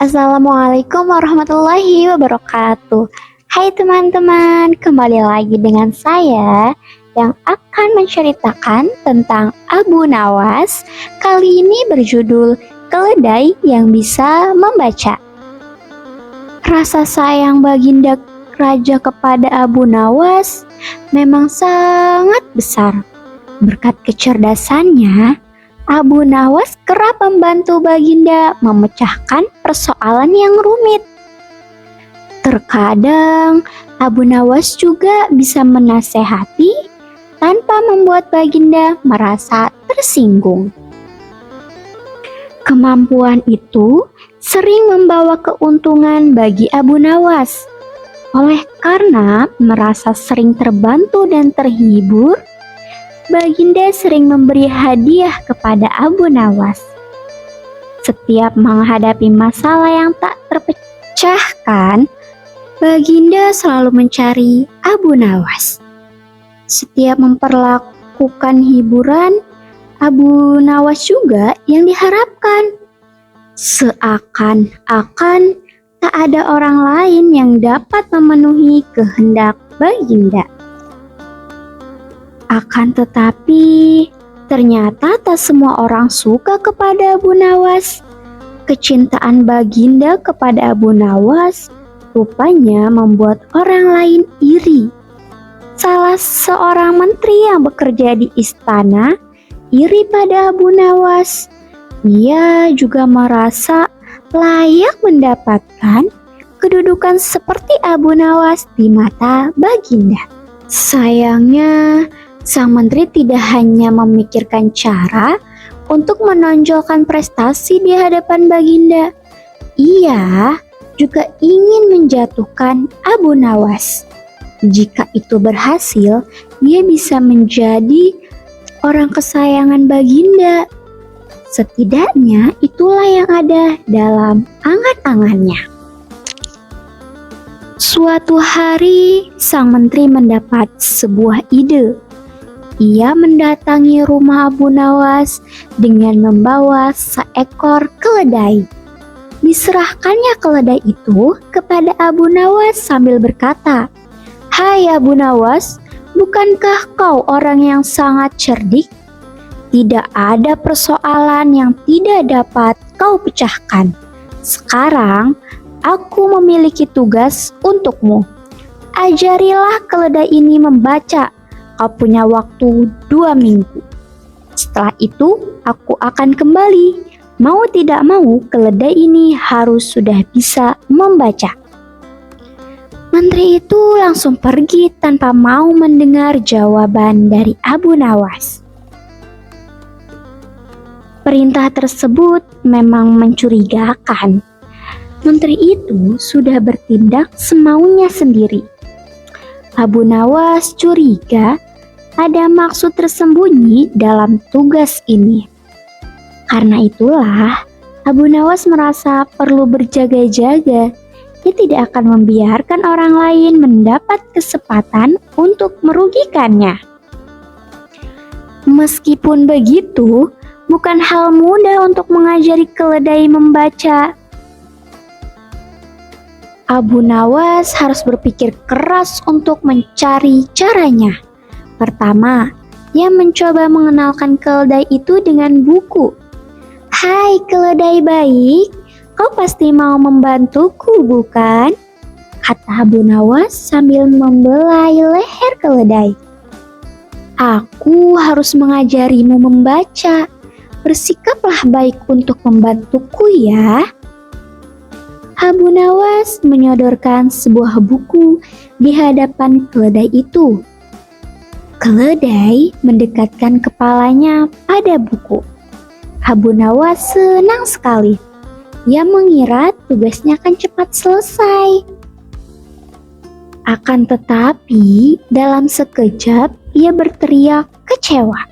Assalamualaikum warahmatullahi wabarakatuh. Hai teman-teman, kembali lagi dengan saya yang akan menceritakan tentang Abu Nawas. Kali ini berjudul Keledai yang Bisa Membaca. Rasa sayang Baginda Raja kepada Abu Nawas memang sangat besar. Berkat kecerdasannya, Abu Nawas kerap membantu Baginda memecahkan persoalan yang rumit. Terkadang, Abu Nawas juga bisa menasehati tanpa membuat Baginda merasa tersinggung. Kemampuan itu sering membawa keuntungan bagi Abu Nawas. Oleh karena merasa sering terbantu dan terhibur, Baginda sering memberi hadiah kepada Abu Nawas. Setiap menghadapi masalah yang tak terpecahkan, Baginda selalu mencari Abu Nawas. Setiap memperlakukan hiburan, Abu Nawas juga yang diharapkan. Seakan-akan tak ada orang lain yang dapat memenuhi kehendak Baginda. Akan tetapi, ternyata tak semua orang suka kepada Abu Nawas. Kecintaan Baginda kepada Abu Nawas rupanya membuat orang lain iri. Salah seorang menteri yang bekerja di istana iri pada Abu Nawas. Ia juga merasa layak mendapatkan kedudukan seperti Abu Nawas di mata Baginda. Sayangnya, sang menteri tidak hanya memikirkan cara untuk menonjolkan prestasi di hadapan Baginda. Ia juga ingin menjatuhkan Abu Nawas. Jika itu berhasil, dia bisa menjadi orang kesayangan Baginda. Setidaknya itulah yang ada dalam angan-angannya. Suatu hari, sang menteri mendapat sebuah ide. Ia mendatangi rumah Abu Nawas dengan membawa seekor keledai. Diserahkannya keledai itu kepada Abu Nawas sambil berkata, "Hai Abu Nawas, bukankah kau orang yang sangat cerdik? Tidak ada persoalan yang tidak dapat kau pecahkan. Sekarang, aku memiliki tugas untukmu. Ajarilah keledai ini membaca. Kau punya waktu 2 minggu. Setelah itu, aku akan kembali. Mau tidak mau, keledai ini harus sudah bisa membaca." Menteri itu langsung pergi tanpa mau mendengar jawaban dari Abu Nawas. Perintah tersebut memang mencurigakan. Menteri itu sudah bertindak semaunya sendiri. Abu Nawas curiga ada maksud tersembunyi dalam tugas ini. Karena itulah, Abu Nawas merasa perlu berjaga-jaga. Dia tidak akan membiarkan orang lain mendapat kesempatan untuk merugikannya. Meskipun begitu, bukan hal mudah untuk mengajari keledai membaca. Abu Nawas harus berpikir keras untuk mencari caranya. Pertama, ia mencoba mengenalkan keledai itu dengan buku. "Hai keledai baik, kau pasti mau membantuku, bukan?" kata Abu Nawas sambil membelai leher keledai. "Aku harus mengajarimu membaca. Bersikaplah baik untuk membantuku ya." Abu Nawas menyodorkan sebuah buku di hadapan keledai itu. Keledai mendekatkan kepalanya pada buku. Abu Nawas senang sekali. Ia mengira tugasnya akan cepat selesai. Akan tetapi, dalam sekejap ia berteriak kecewa.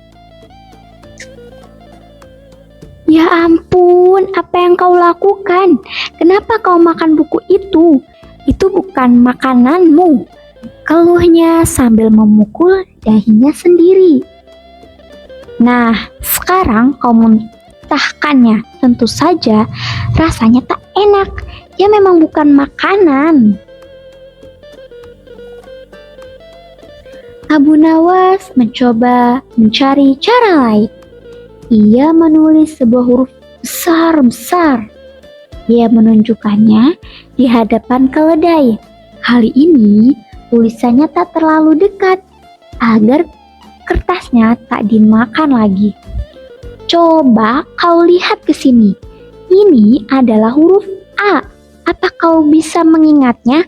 "Ya ampun, apa yang kau lakukan? Kenapa kau makan buku itu? Itu bukan makananmu," keluhnya sambil memukul dahinya sendiri. "Nah, sekarang kau memuntahkannya. Tentu saja rasanya tak enak. Ya memang bukan makanan. Abu Nawas mencoba mencari cara lain. Ia menulis sebuah huruf besar-besar. Ia menunjukkannya di hadapan keledai. Kali ini tulisannya tak terlalu dekat agar kertasnya tak dimakan lagi. Coba kau lihat ke sini. Ini adalah huruf A. Apa kau bisa mengingatnya?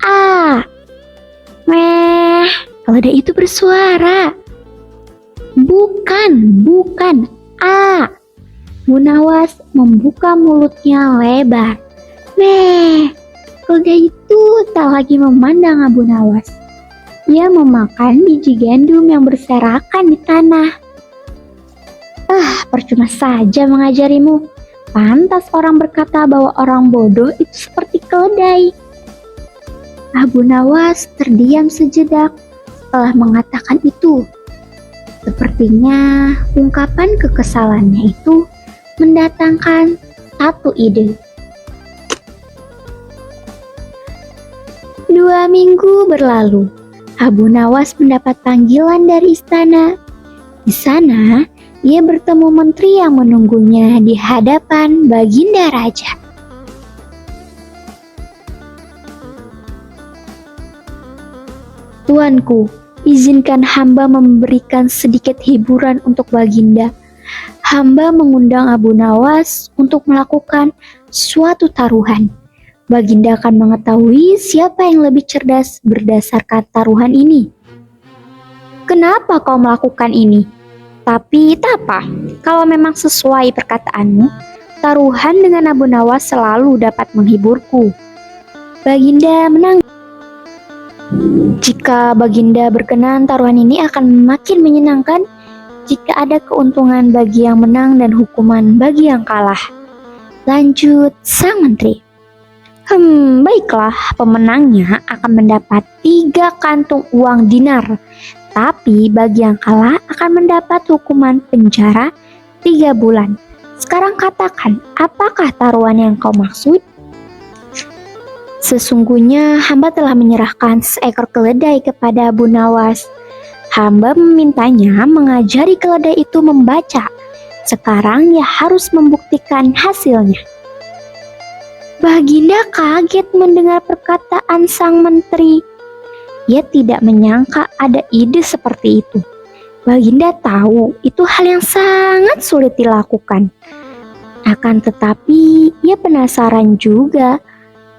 A. Meh, keledai itu bersuara. Bukan A. Bu Nawas membuka mulutnya lebar. Meh, keledai itu tak lagi memandang Abu Nawas. Ia memakan biji gandum yang berserakan di tanah. Percuma saja mengajarimu. Pantas orang berkata bahwa orang bodoh itu seperti keledai. Abu Nawas terdiam sejenak setelah mengatakan itu. Sepertinya ungkapan kekesalannya itu mendatangkan satu ide. 2 minggu berlalu. Abu Nawas mendapat panggilan dari istana. Di sana, ia bertemu menteri yang menunggunya di hadapan Baginda Raja. Tuanku, izinkan hamba memberikan sedikit hiburan untuk Baginda. Hamba mengundang Abu Nawas untuk melakukan suatu taruhan. Baginda akan mengetahui siapa yang lebih cerdas berdasarkan taruhan ini. Kenapa kau melakukan ini? Tapi tak apa, kalau memang sesuai perkataanmu, taruhan dengan Abu Nawas selalu dapat menghiburku. Baginda menang. Jika Baginda berkenan, taruhan ini akan makin menyenangkan jika ada keuntungan bagi yang menang dan hukuman bagi yang kalah. Lanjut sang menteri. Baiklah, pemenangnya akan mendapat 3 kantung uang dinar. Tapi bagi yang kalah akan mendapat hukuman penjara 3 bulan. Sekarang katakan, apakah taruhan yang kau maksud? Sesungguhnya hamba telah menyerahkan seekor keledai kepada Abu Nawas. Hamba memintanya mengajari keledai itu membaca. Sekarang ia harus membuktikan hasilnya. Baginda kaget mendengar perkataan sang menteri. Ia tidak menyangka ada ide seperti itu. Baginda tahu itu hal yang sangat sulit dilakukan. Akan tetapi, ia penasaran juga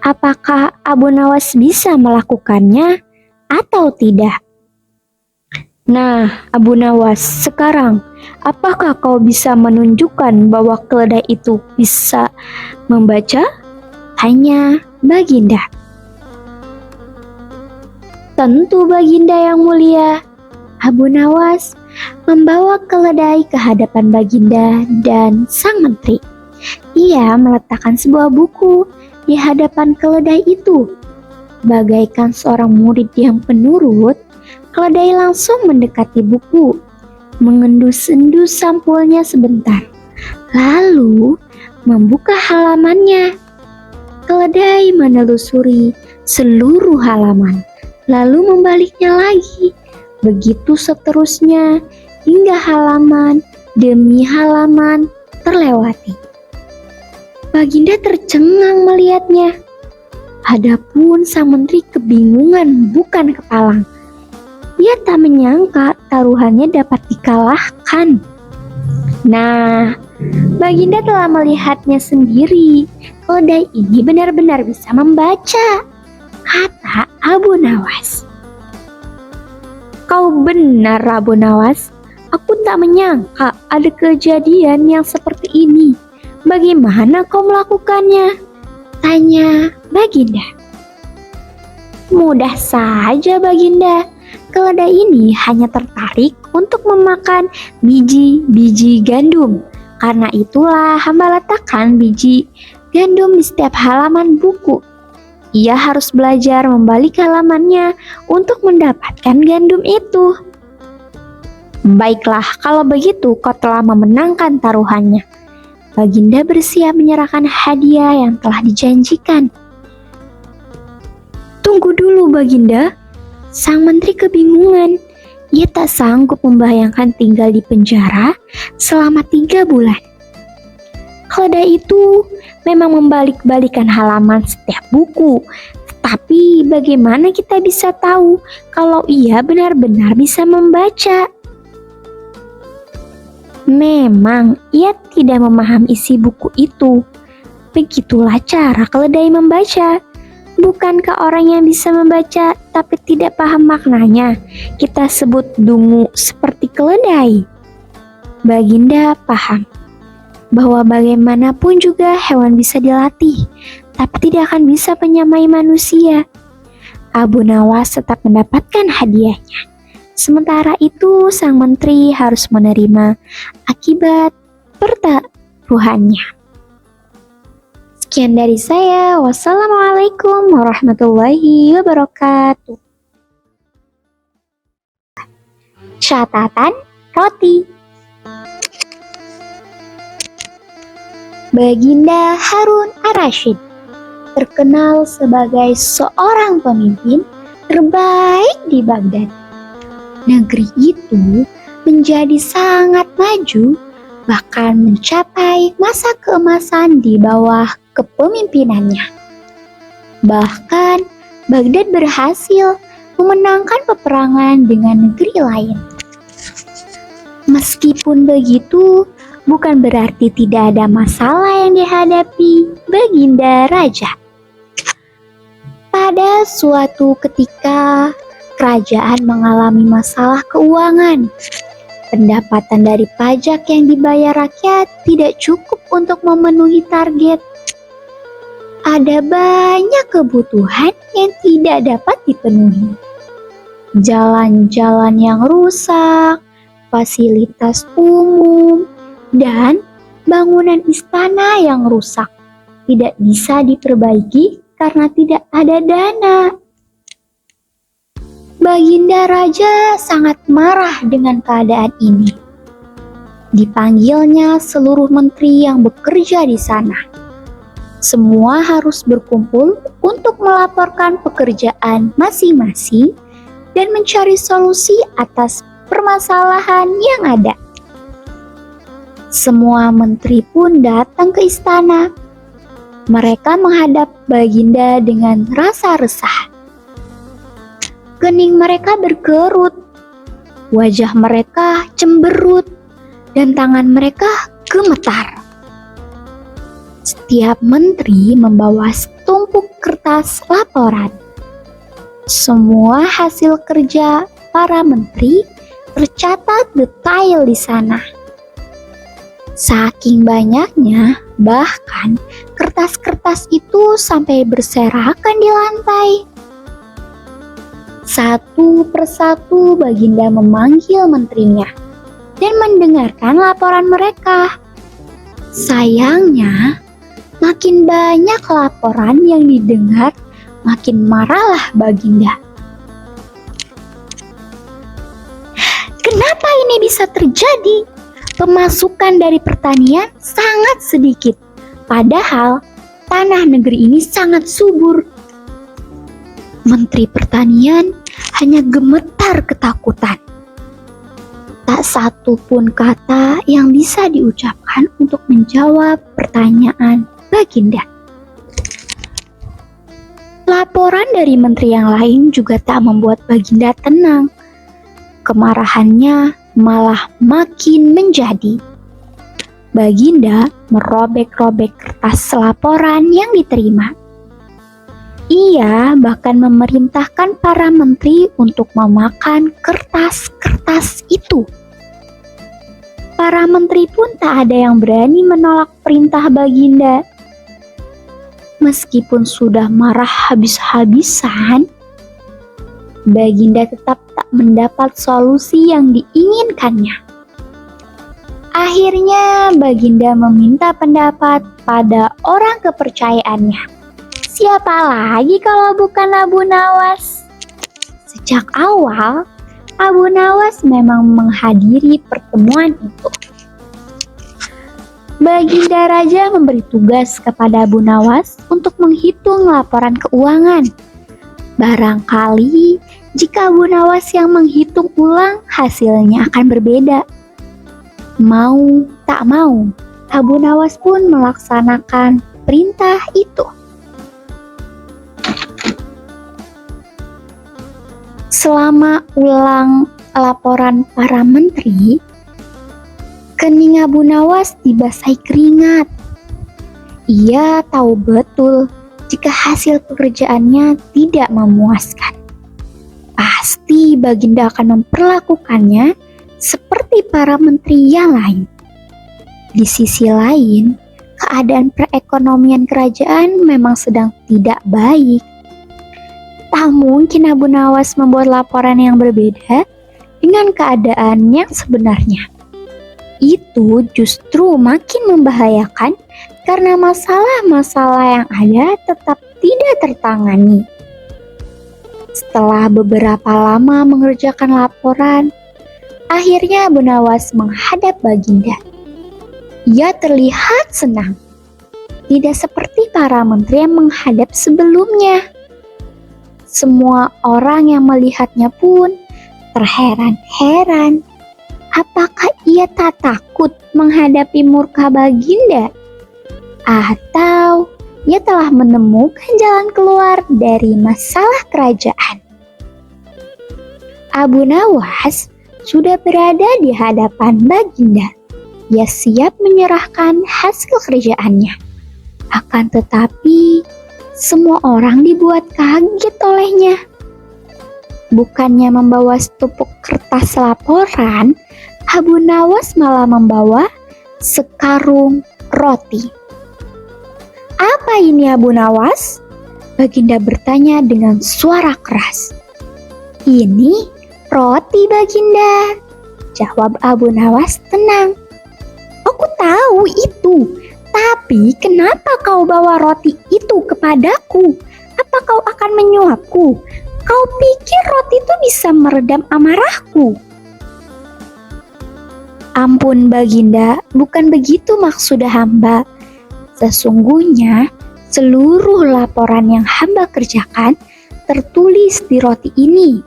apakah Abu Nawas bisa melakukannya atau tidak. Nah, Abu Nawas, sekarang apakah kau bisa menunjukkan bahwa keledai itu bisa membaca? Tanya Baginda. Tentu Baginda yang mulia. Abu Nawas membawa keledai ke hadapan Baginda dan sang menteri. Ia meletakkan sebuah buku di hadapan keledai itu. Bagaikan seorang murid yang penurut, keledai langsung mendekati buku, mengendus-endus sampulnya sebentar, lalu membuka halamannya. Keledai menelusuri seluruh halaman, lalu membaliknya lagi. Begitu seterusnya, hingga halaman demi halaman terlewati. Baginda tercengang melihatnya. Adapun sang menteri kebingungan bukan kepalang. Ia tak menyangka taruhannya dapat dikalahkan. Nah, Baginda telah melihatnya sendiri. Keledai ini benar-benar bisa membaca, kata Abu Nawas. Kau benar, Abu Nawas. Aku tak menyangka ada kejadian yang seperti ini. Bagaimana kau melakukannya? Tanya Baginda. Mudah saja, Baginda. Keledai ini hanya tertarik untuk memakan biji-biji gandum. Karena itulah hamba letakkan biji gandum di setiap halaman buku. Ia harus belajar membalik halamannya untuk mendapatkan gandum itu. Baiklah, kalau begitu kau telah memenangkan taruhannya. Baginda bersiap menyerahkan hadiah yang telah dijanjikan. Tunggu dulu Baginda, sang menteri kebingungan. Ia tak sanggup membayangkan tinggal di penjara selama 3 bulan. Keledai itu memang membalik-balikan halaman setiap buku, tapi bagaimana kita bisa tahu kalau ia benar-benar bisa membaca? Memang ia tidak memahami isi buku itu. Begitulah cara keledai membaca. Bukankah orang yang bisa membaca tapi tidak paham maknanya kita sebut dungu seperti keledai? Baginda paham bahwa bagaimanapun juga hewan bisa dilatih, tapi tidak akan bisa menyamai manusia. Abu Nawas tetap mendapatkan hadiahnya. Sementara itu, sang menteri harus menerima akibat pertaruhannya. Sekian dari saya. Wassalamualaikum warahmatullahi wabarakatuh. Catatan roti. Baginda Harun ar-Rasyid terkenal sebagai seorang pemimpin terbaik di Baghdad. Negeri itu menjadi sangat maju, bahkan mencapai masa keemasan di bawah kepemimpinannya. Bahkan Baghdad berhasil memenangkan peperangan dengan negeri lain. Meskipun begitu, bukan berarti tidak ada masalah yang dihadapi Baginda Raja. Pada suatu ketika, kerajaan mengalami masalah keuangan. Pendapatan dari pajak yang dibayar rakyat tidak cukup untuk memenuhi target. Ada banyak kebutuhan yang tidak dapat dipenuhi. Jalan-jalan yang rusak, fasilitas umum, dan bangunan istana yang rusak tidak bisa diperbaiki karena tidak ada dana. Baginda Raja sangat marah dengan keadaan ini. Dipanggilnya seluruh menteri yang bekerja di sana. Semua harus berkumpul untuk melaporkan pekerjaan masing-masing dan mencari solusi atas permasalahan yang ada. Semua menteri pun datang ke istana. Mereka menghadap Baginda dengan rasa resah. Kening mereka berkerut, wajah mereka cemberut, dan tangan mereka gemetar. Setiap menteri membawa setumpuk kertas laporan. Semua hasil kerja para menteri tercatat detail di sana. Saking banyaknya, bahkan kertas-kertas itu sampai berserakan di lantai. Satu persatu Baginda memanggil menterinya dan mendengarkan laporan mereka. Sayangnya, makin banyak laporan yang didengar, makin marahlah Baginda. Kenapa ini bisa terjadi? Pemasukan dari pertanian sangat sedikit, padahal tanah negeri ini sangat subur. Menteri Pertanian hanya gemetar ketakutan. Tak satu pun kata yang bisa diucapkan untuk menjawab pertanyaan Baginda. Laporan dari menteri yang lain juga tak membuat Baginda tenang. Kemarahannya malah makin menjadi. Baginda merobek-robek kertas laporan yang diterima. Ia bahkan memerintahkan para menteri untuk memakan kertas-kertas itu. Para menteri pun tak ada yang berani menolak perintah Baginda. Meskipun sudah marah habis-habisan, Baginda tetap tak mendapat solusi yang diinginkannya. Akhirnya Baginda meminta pendapat pada orang kepercayaannya. Siapa lagi kalau bukan Abu Nawas? Sejak awal, Abu Nawas memang menghadiri pertemuan itu. Baginda Raja memberi tugas kepada Abu Nawas untuk menghitung laporan keuangan. Barangkali jika Abu Nawas yang menghitung ulang, hasilnya akan berbeda. Mau tak mau, Abu Nawas pun melaksanakan perintah itu. Selama ulang laporan para menteri, kening Abu Nawas dibasahi keringat. Ia tahu betul jika hasil pekerjaannya tidak memuaskan. Pasti Baginda akan memperlakukannya seperti para menteri yang lain. Di sisi lain, keadaan perekonomian kerajaan memang sedang tidak baik. Tak mungkin Abu Nawas membuat laporan yang berbeda dengan keadaan yang sebenarnya. Itu justru makin membahayakan karena masalah-masalah yang ada tetap tidak tertangani. Setelah beberapa lama mengerjakan laporan, akhirnya Abu Nawas menghadap Baginda. Ia terlihat senang, tidak seperti para menteri yang menghadap sebelumnya. Semua orang yang melihatnya pun terheran-heran. Apakah ia tak takut menghadapi murka Baginda? Atau ia telah menemukan jalan keluar dari masalah kerajaan? Abu Nawas sudah berada di hadapan Baginda. Ia siap menyerahkan hasil kerjaannya. Akan tetapi, semua orang dibuat kaget olehnya. Bukannya membawa setupuk kertas laporan, Abu Nawas malah membawa sekarung roti. "Apa ini, Abu Nawas?" Baginda bertanya dengan suara keras. "Ini roti, Baginda," jawab Abu Nawas tenang. "Aku tahu itu. Tapi kenapa kau bawa roti itu kepadaku? Apa kau akan menyuapku? Kau pikir roti itu bisa meredam amarahku?" "Ampun Baginda, bukan begitu maksud hamba. Sesungguhnya seluruh laporan yang hamba kerjakan tertulis di roti ini."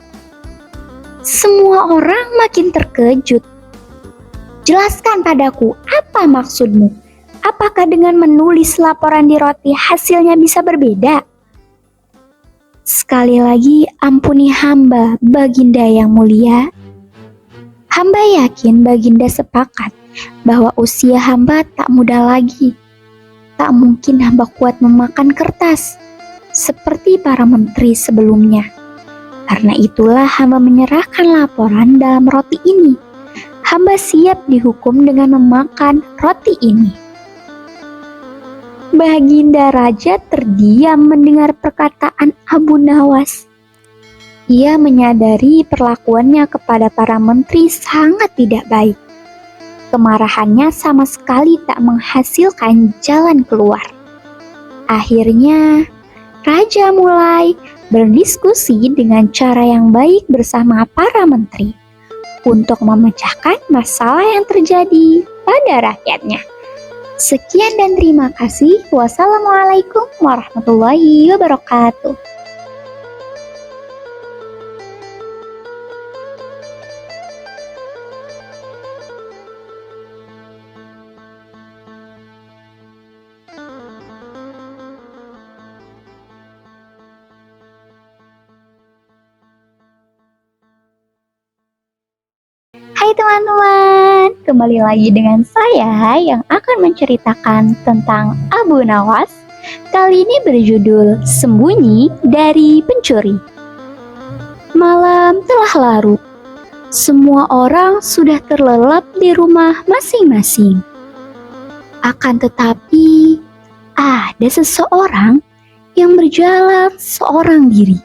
Semua orang makin terkejut. "Jelaskan padaku, apa maksudmu? Apakah dengan menulis laporan di roti hasilnya bisa berbeda?" "Sekali lagi ampuni hamba, Baginda yang mulia." Hamba yakin Baginda sepakat bahwa usia hamba tak muda lagi. Tak mungkin hamba kuat memakan kertas seperti para menteri sebelumnya. Karena itulah hamba menyerahkan laporan dalam roti ini. Hamba siap dihukum dengan memakan roti ini. Baginda Raja terdiam mendengar perkataan Abu Nawas. Ia menyadari perlakuannya kepada para menteri sangat tidak baik. Kemarahannya sama sekali tak menghasilkan jalan keluar. Akhirnya, Raja mulai berdiskusi dengan cara yang baik bersama para menteri untuk memecahkan masalah yang terjadi pada rakyatnya. Sekian dan terima kasih. Wassalamualaikum warahmatullahi wabarakatuh. Hai teman-teman, kembali lagi dengan saya yang akan menceritakan tentang Abu Nawas. Kali ini berjudul Sembunyi dari Pencuri. Malam telah larut. Semua orang sudah terlelap di rumah masing-masing. Akan tetapi, ada seseorang yang berjalan seorang diri.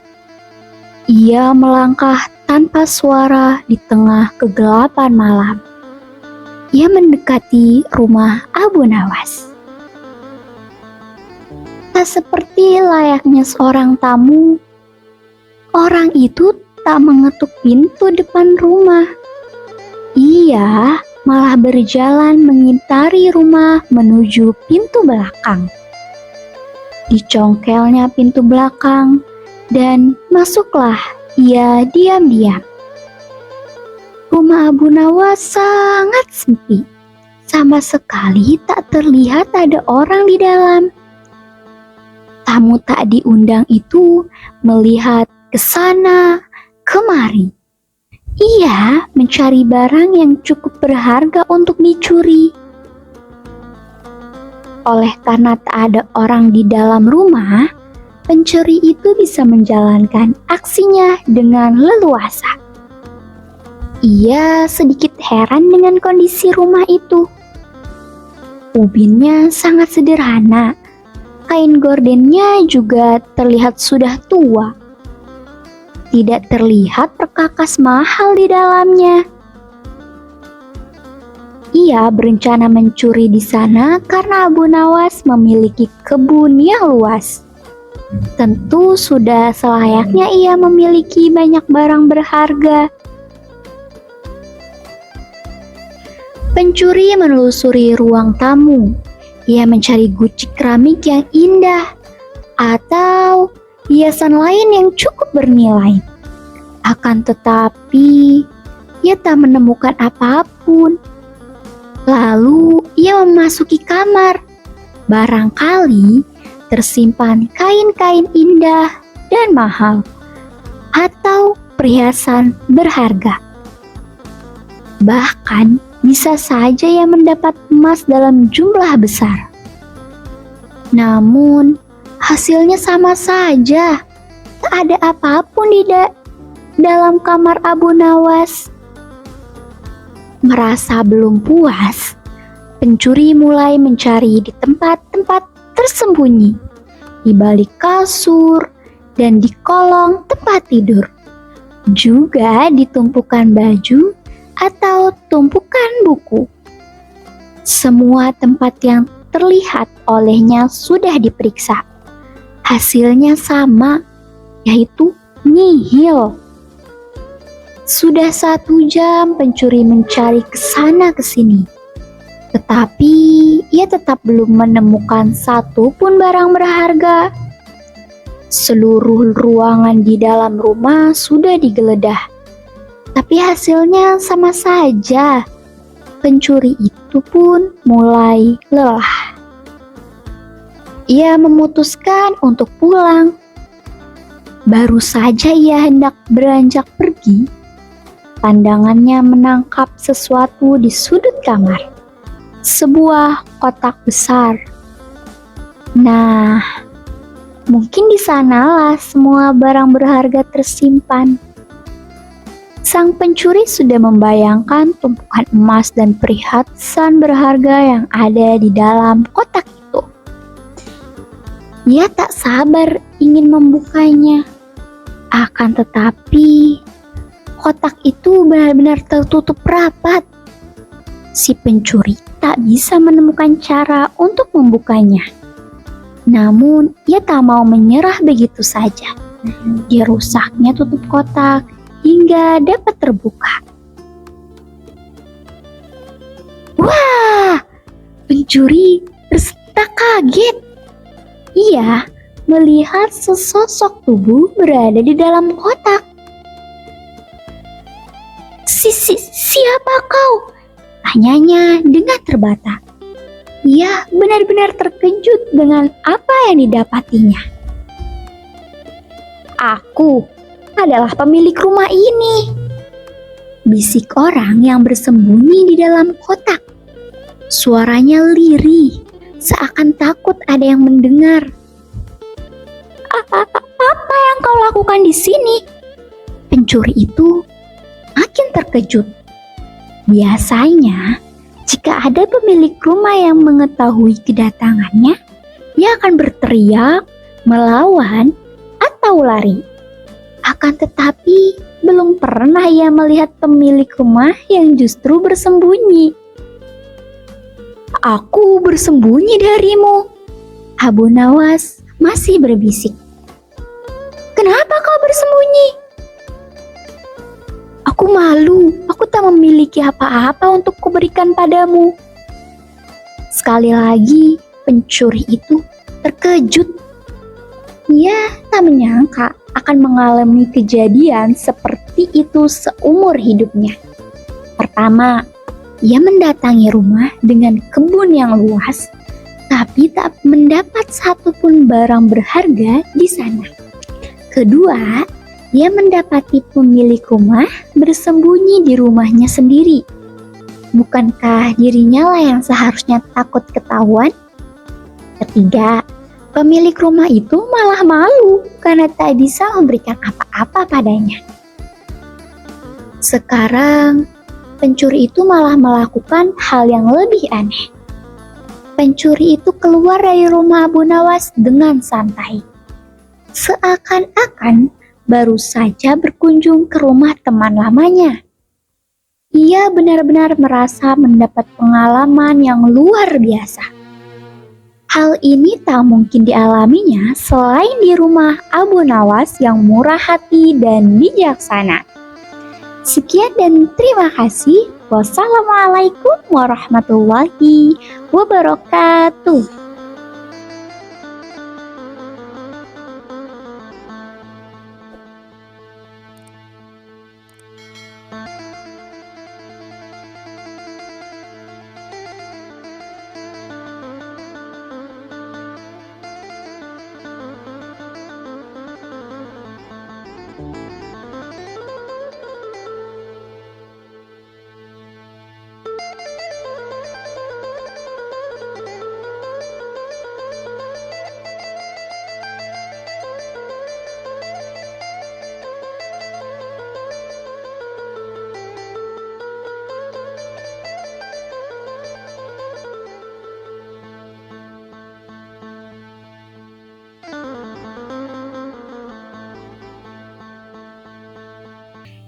Ia melangkah tanpa suara di tengah kegelapan malam. Ia mendekati rumah Abu Nawas. Tak seperti layaknya seorang tamu, orang itu tak mengetuk pintu depan rumah. Ia malah berjalan mengitari rumah menuju pintu belakang. Dicongkelnya pintu belakang dan masuklah ia diam-diam. Rumah Abu Nawas sangat sepi. Sama sekali tak terlihat ada orang di dalam. Tamu tak diundang itu melihat ke sana, kemari. Ia mencari barang yang cukup berharga untuk dicuri. Oleh karena tak ada orang di dalam rumah, pencuri itu bisa menjalankan aksinya dengan leluasa. Ia sedikit heran dengan kondisi rumah itu. Ubinnya sangat sederhana. Kain gordennya juga terlihat sudah tua. Tidak terlihat perkakas mahal di dalamnya. Ia berencana mencuri di sana karena Abu Nawas memiliki kebun yang luas. Tentu sudah selayaknya ia memiliki banyak barang berharga. Pencuri menelusuri ruang tamu. Ia mencari guci keramik yang indah atau hiasan lain yang cukup bernilai. Akan tetapi, ia tak menemukan apapun. Lalu, ia memasuki kamar. Barangkali tersimpan kain-kain indah dan mahal atau perhiasan berharga. Bahkan, bisa saja ia mendapat emas dalam jumlah besar. Namun, hasilnya sama saja. Tak ada apapun di dalam kamar Abu Nawas. Merasa belum puas, pencuri mulai mencari di tempat-tempat tersembunyi, di balik kasur dan di kolong tempat tidur. Juga di tumpukan baju atau tumpukan buku. Semua tempat yang terlihat olehnya sudah diperiksa. Hasilnya sama, yaitu nihil. Sudah 1 jam pencuri mencari ke sana ke sini. Tetapi ia tetap belum menemukan satu pun barang berharga. Seluruh ruangan di dalam rumah sudah digeledah. Tapi hasilnya sama saja. Pencuri itu pun mulai lelah. Ia memutuskan untuk pulang. Baru saja ia hendak beranjak pergi, pandangannya menangkap sesuatu di sudut kamar. Sebuah kotak besar. Nah, mungkin di sanalah semua barang berharga tersimpan. Sang pencuri sudah membayangkan tumpukan emas dan perhiasan berharga yang ada di dalam kotak itu. Ia tak sabar ingin membukanya. Akan tetapi, kotak itu benar-benar tertutup rapat. Si pencuri tak bisa menemukan cara untuk membukanya. Namun, ia tak mau menyerah begitu saja. Dirusaknya tutup kotak hingga dapat terbuka. Wah, pencuri tersentak kaget. Ia melihat sesosok tubuh berada di dalam kotak. Siapa kau? Tanyanya dengan terbata. Ia benar-benar terkejut dengan apa yang didapatinya. Aku adalah pemilik rumah ini, bisik orang yang bersembunyi di dalam kotak. Suaranya lirih, seakan takut ada yang mendengar. Apa yang kau lakukan di sini? Pencuri itu makin terkejut. Biasanya, jika ada pemilik rumah yang mengetahui kedatangannya, ia akan berteriak, melawan, atau lari. Akan tetapi, belum pernah ia melihat pemilik rumah yang justru bersembunyi. Aku bersembunyi darimu, Abu Nawas masih berbisik. Kenapa kau bersembunyi? Aku malu, aku tak memiliki apa-apa untuk kuberikan padamu. Sekali lagi, pencuri itu terkejut. Ia tak menyangka akan mengalami kejadian seperti itu seumur hidupnya. Pertama, ia mendatangi rumah dengan kebun yang luas, tapi tak mendapat satupun barang berharga di sana. Kedua, ia mendapati pemilik rumah bersembunyi di rumahnya sendiri. Bukankah dirinya lah yang seharusnya takut ketahuan? Ketiga, pemilik rumah itu malah malu karena tak bisa memberikan apa-apa padanya. Sekarang, pencuri itu malah melakukan hal yang lebih aneh. Pencuri itu keluar dari rumah Abu Nawas dengan santai. Seakan-akan baru saja berkunjung ke rumah teman lamanya. Ia benar-benar merasa mendapat pengalaman yang luar biasa. Hal ini tak mungkin dialaminya selain di rumah Abu Nawas yang murah hati dan bijaksana. Sekian dan terima kasih. Wassalamualaikum warahmatullahi wabarakatuh.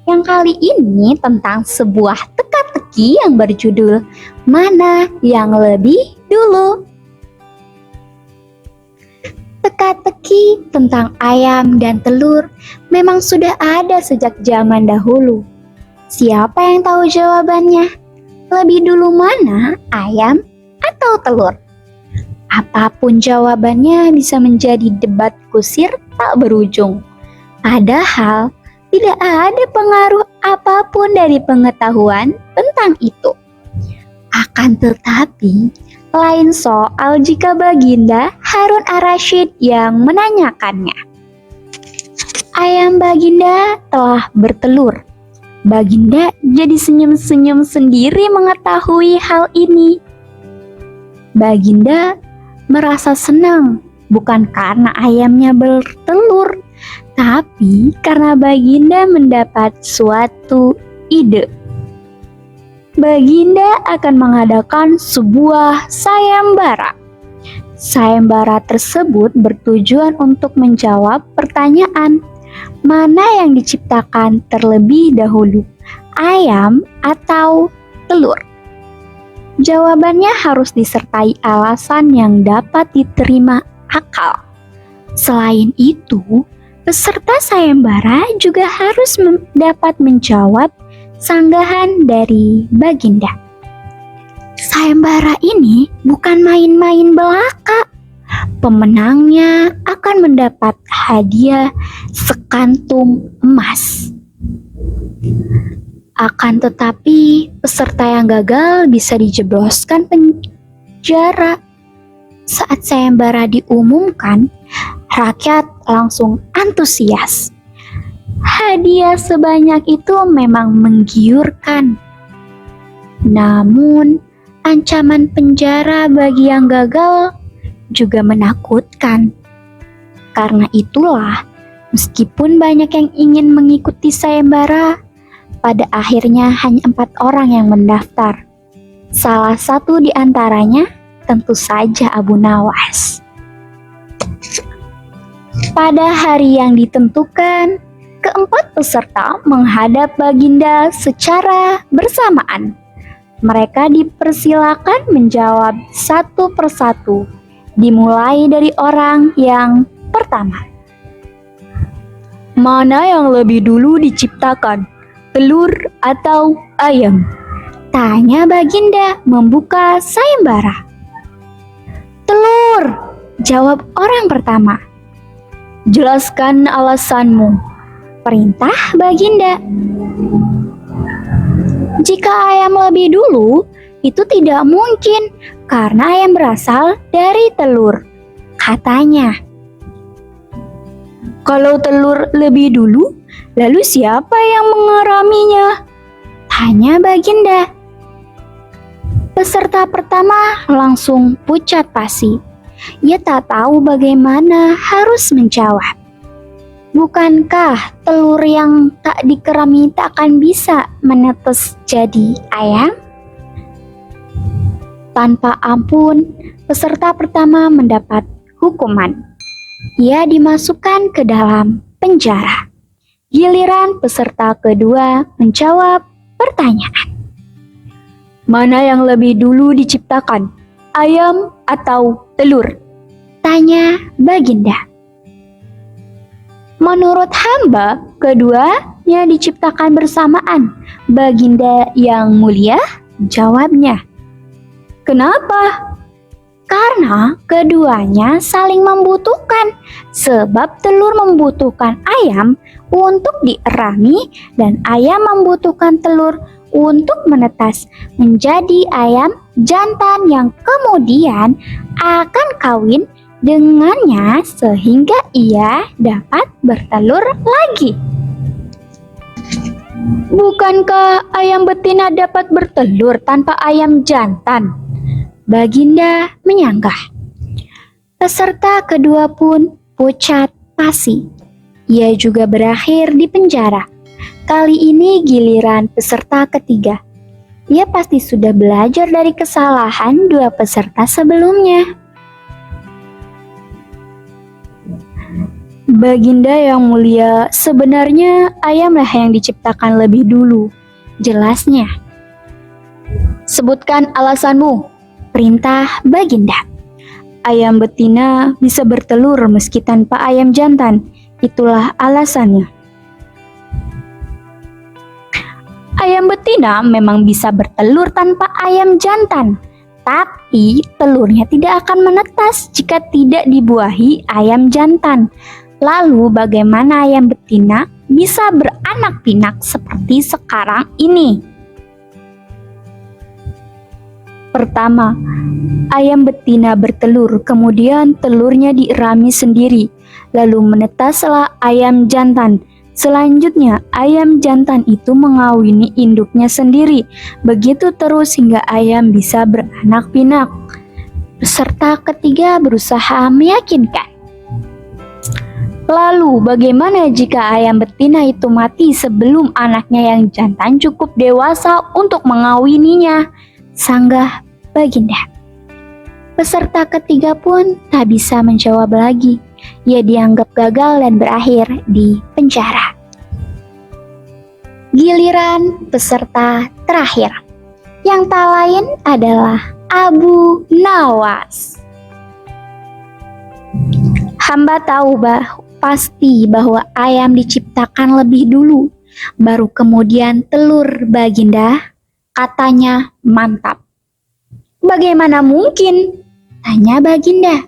Yang kali ini tentang sebuah teka-teki yang berjudul Mana yang lebih dulu? Teka-teki tentang ayam dan telur memang sudah ada sejak zaman dahulu. Siapa yang tahu jawabannya? Lebih dulu mana, ayam atau telur? Apapun jawabannya bisa menjadi debat kusir tak berujung. Padahal tidak ada pengaruh apapun dari pengetahuan tentang itu. Akan tetapi, lain soal jika Baginda Harun Ar-Rasyid yang menanyakannya. Ayam Baginda telah bertelur. Baginda jadi senyum-senyum sendiri mengetahui hal ini. Baginda merasa senang, bukan karena ayamnya bertelur, tapi karena Baginda mendapat suatu ide. Baginda akan mengadakan sebuah sayembara. Sayembara tersebut bertujuan untuk menjawab pertanyaan, mana yang diciptakan terlebih dahulu, ayam atau telur? Jawabannya harus disertai alasan yang dapat diterima akal. Selain itu, peserta sayembara juga harus dapat menjawab sanggahan dari Baginda. Sayembara ini bukan main-main belaka. Pemenangnya akan mendapat hadiah sekantung emas. Akan tetapi, peserta yang gagal bisa dijebloskan penjara. Saat sayembara diumumkan, rakyat langsung antusias. Hadiah sebanyak itu memang menggiurkan. Namun, ancaman penjara bagi yang gagal juga menakutkan. Karena itulah, meskipun banyak yang ingin mengikuti sayembara, pada akhirnya hanya 4 orang yang mendaftar. Salah satu di antaranya tentu saja Abu Nawas. Pada hari yang ditentukan, keempat peserta menghadap Baginda secara bersamaan. Mereka dipersilakan menjawab satu persatu, dimulai dari orang yang pertama. Mana yang lebih dulu diciptakan, telur atau ayam? Tanya Baginda membuka sayembara. Telur, jawab orang pertama. Jelaskan alasanmu, perintah Baginda. Jika ayam lebih dulu, itu tidak mungkin karena ayam berasal dari telur, katanya. Kalau telur lebih dulu, lalu siapa yang mengeraminya? Tanya Baginda. Peserta pertama langsung pucat pasi. Ia tak tahu bagaimana harus menjawab. Bukankah telur yang tak dikerami tak akan bisa menetes jadi ayam? Tanpa ampun, peserta pertama mendapat hukuman. Ia dimasukkan ke dalam penjara. Giliran peserta kedua menjawab pertanyaan. Mana yang lebih dulu diciptakan, ayam atau telur? Tanya Baginda. Menurut hamba, keduanya diciptakan bersamaan. Baginda yang mulia, jawabnya. Kenapa? Karena keduanya saling membutuhkan, sebab telur membutuhkan ayam untuk dierami dan ayam membutuhkan telur untuk menetas menjadi ayam jantan yang kemudian akan kawin dengannya sehingga ia dapat bertelur lagi. Bukankah ayam betina dapat bertelur tanpa ayam jantan? Baginda menyanggah. Peserta kedua pun pucat pasi. Ia juga berakhir di penjara. Kali ini giliran peserta ketiga. Ia pasti sudah belajar dari kesalahan dua peserta sebelumnya. Baginda yang mulia, sebenarnya ayamlah yang diciptakan lebih dulu. Jelasnya. Sebutkan alasanmu, perintah Baginda. Ayam betina bisa bertelur meski tanpa ayam jantan. Itulah alasannya. Ayam betina memang bisa bertelur tanpa ayam jantan, tapi telurnya tidak akan menetas jika tidak dibuahi ayam jantan. Lalu bagaimana ayam betina bisa beranak pinak seperti sekarang ini? Pertama, ayam betina bertelur, kemudian telurnya dierami sendiri, lalu menetaslah ayam jantan. Selanjutnya, ayam jantan itu mengawini induknya sendiri, begitu terus hingga ayam bisa beranak pinak. Peserta ketiga berusaha meyakinkan. Lalu, bagaimana jika ayam betina itu mati sebelum anaknya yang jantan cukup dewasa untuk mengawininya? Sanggah Baginda. Peserta ketiga pun tak bisa menjawab lagi. Ia dianggap gagal dan berakhir di penjara. Giliran peserta terakhir, yang tak lain adalah Abu Nawas. Hamba tahu pasti bahwa ayam diciptakan lebih dulu, baru kemudian telur, Baginda. Katanya mantap. Bagaimana mungkin? Tanya Baginda.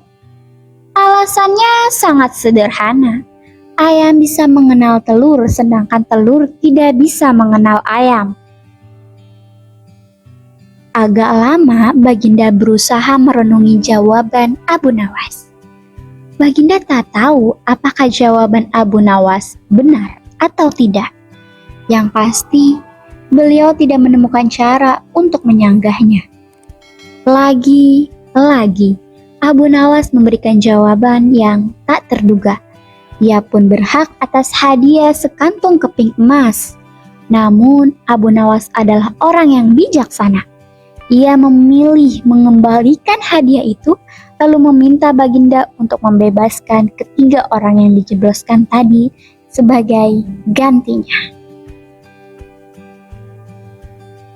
Alasannya sangat sederhana. Ayam bisa mengenal telur, sedangkan telur tidak bisa mengenal ayam. Agak lama Baginda berusaha merenungi jawaban Abu Nawas. Baginda tak tahu apakah jawaban Abu Nawas benar atau tidak. Yang pasti, beliau tidak menemukan cara untuk menyanggahnya. Lagi-lagi, Abu Nawas memberikan jawaban yang tak terduga. Ia pun berhak atas hadiah sekantung keping emas. Namun, Abu Nawas adalah orang yang bijaksana. Ia memilih mengembalikan hadiah itu, lalu meminta Baginda untuk membebaskan ketiga orang yang dijebloskan tadi sebagai gantinya.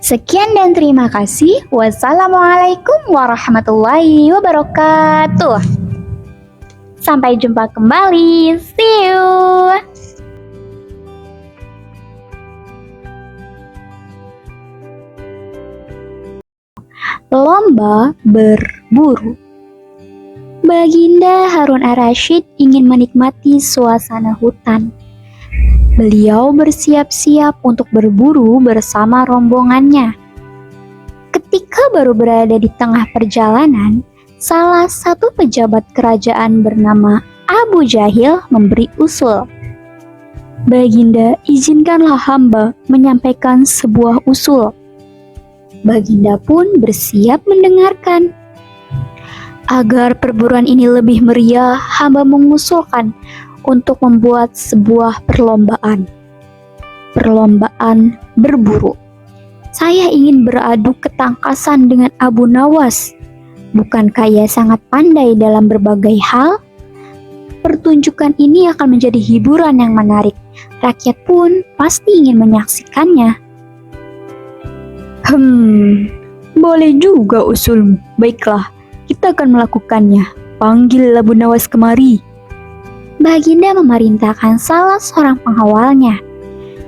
Sekian dan terima kasih. Wassalamualaikum warahmatullahi wabarakatuh. Sampai jumpa kembali. See you. Lomba berburu. Baginda Harun ar-Rasyid ingin menikmati suasana hutan. Beliau bersiap-siap untuk berburu bersama rombongannya. Ketika baru berada di tengah perjalanan, salah satu pejabat kerajaan bernama Abu Jahil memberi usul. Baginda, izinkanlah hamba menyampaikan sebuah usul. Baginda pun bersiap mendengarkan. Agar perburuan ini lebih meriah, hamba mengusulkan untuk membuat sebuah perlombaan. Perlombaan berburu. Saya ingin beradu ketangkasan dengan Abu Nawas. Bukankah ia sangat pandai dalam berbagai hal? Pertunjukan ini akan menjadi hiburan yang menarik. Rakyat pun pasti ingin menyaksikannya. Boleh juga usulmu. Baiklah, kita akan melakukannya. Panggil Abu Nawas kemari. Baginda memerintahkan salah seorang pengawalnya.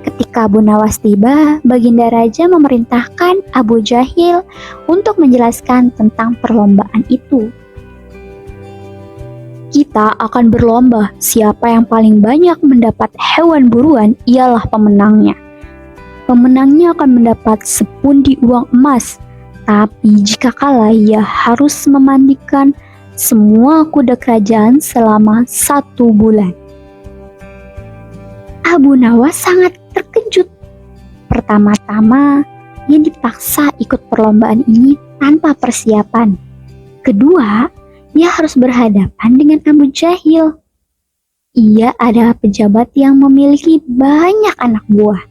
Ketika Abu Nawas tiba, Baginda Raja memerintahkan Abu Jahil untuk menjelaskan tentang perlombaan itu. Kita akan berlomba, siapa yang paling banyak mendapat hewan buruan ialah pemenangnya. Pemenangnya akan mendapat sepundi uang emas, tapi jika kalah ia harus memandikan semua kuda kerajaan selama 1 bulan. Abu Nawas sangat terkejut. Pertama-tama, ia dipaksa ikut perlombaan ini tanpa persiapan. Kedua, ia harus berhadapan dengan Abu Jahil. Ia adalah pejabat yang memiliki banyak anak buah.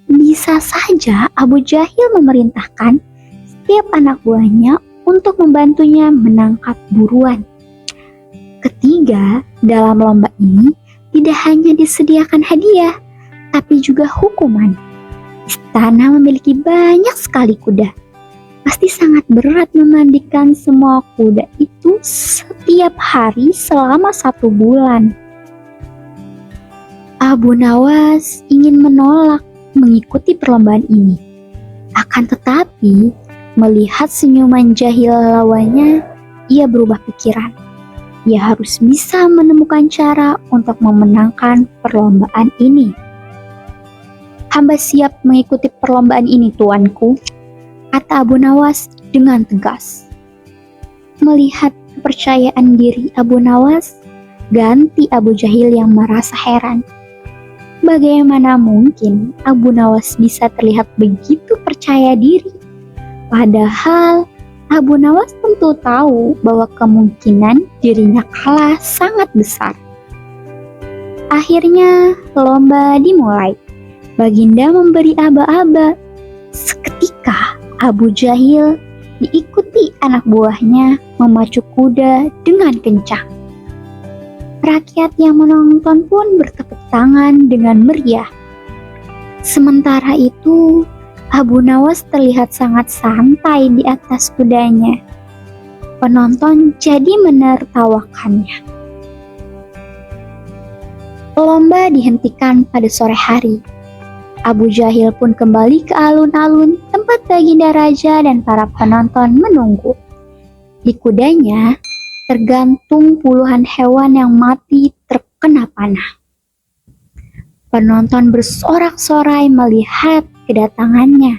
Bisa saja Abu Jahil memerintahkan setiap anak buahnya untuk membantunya menangkap buruan. Ketiga, dalam lomba ini tidak hanya disediakan hadiah, tapi juga hukuman. Istana memiliki banyak sekali kuda. Pasti sangat berat memandikan semua kuda itu setiap hari selama 1 bulan. Abu Nawas ingin menolak mengikuti perlombaan ini. Akan tetapi, melihat senyuman Jahil lawannya, ia berubah pikiran. Ia harus bisa menemukan cara untuk memenangkan perlombaan ini. Hamba siap mengikuti perlombaan ini, tuanku, kata Abu Nawas dengan tegas. Melihat kepercayaan diri Abu Nawas, ganti Abu Jahil yang merasa heran. Bagaimana mungkin Abu Nawas bisa terlihat begitu percaya diri? Padahal Abu Nawas tentu tahu bahwa kemungkinan dirinya kalah sangat besar. Akhirnya lomba dimulai. Baginda memberi aba-aba. Seketika Abu Jahil diikuti anak buahnya memacu kuda dengan kencang. Rakyat yang menonton pun bertepuk tangan dengan meriah. Sementara itu, Abu Nawas terlihat sangat santai di atas kudanya. Penonton jadi menertawakannya. Lomba dihentikan pada sore hari. Abu Jahil pun kembali ke alun-alun tempat Baginda Raja dan para penonton menunggu. Di kudanya tergantung puluhan hewan yang mati terkena panah. Penonton bersorak-sorai melihat kedatangannya.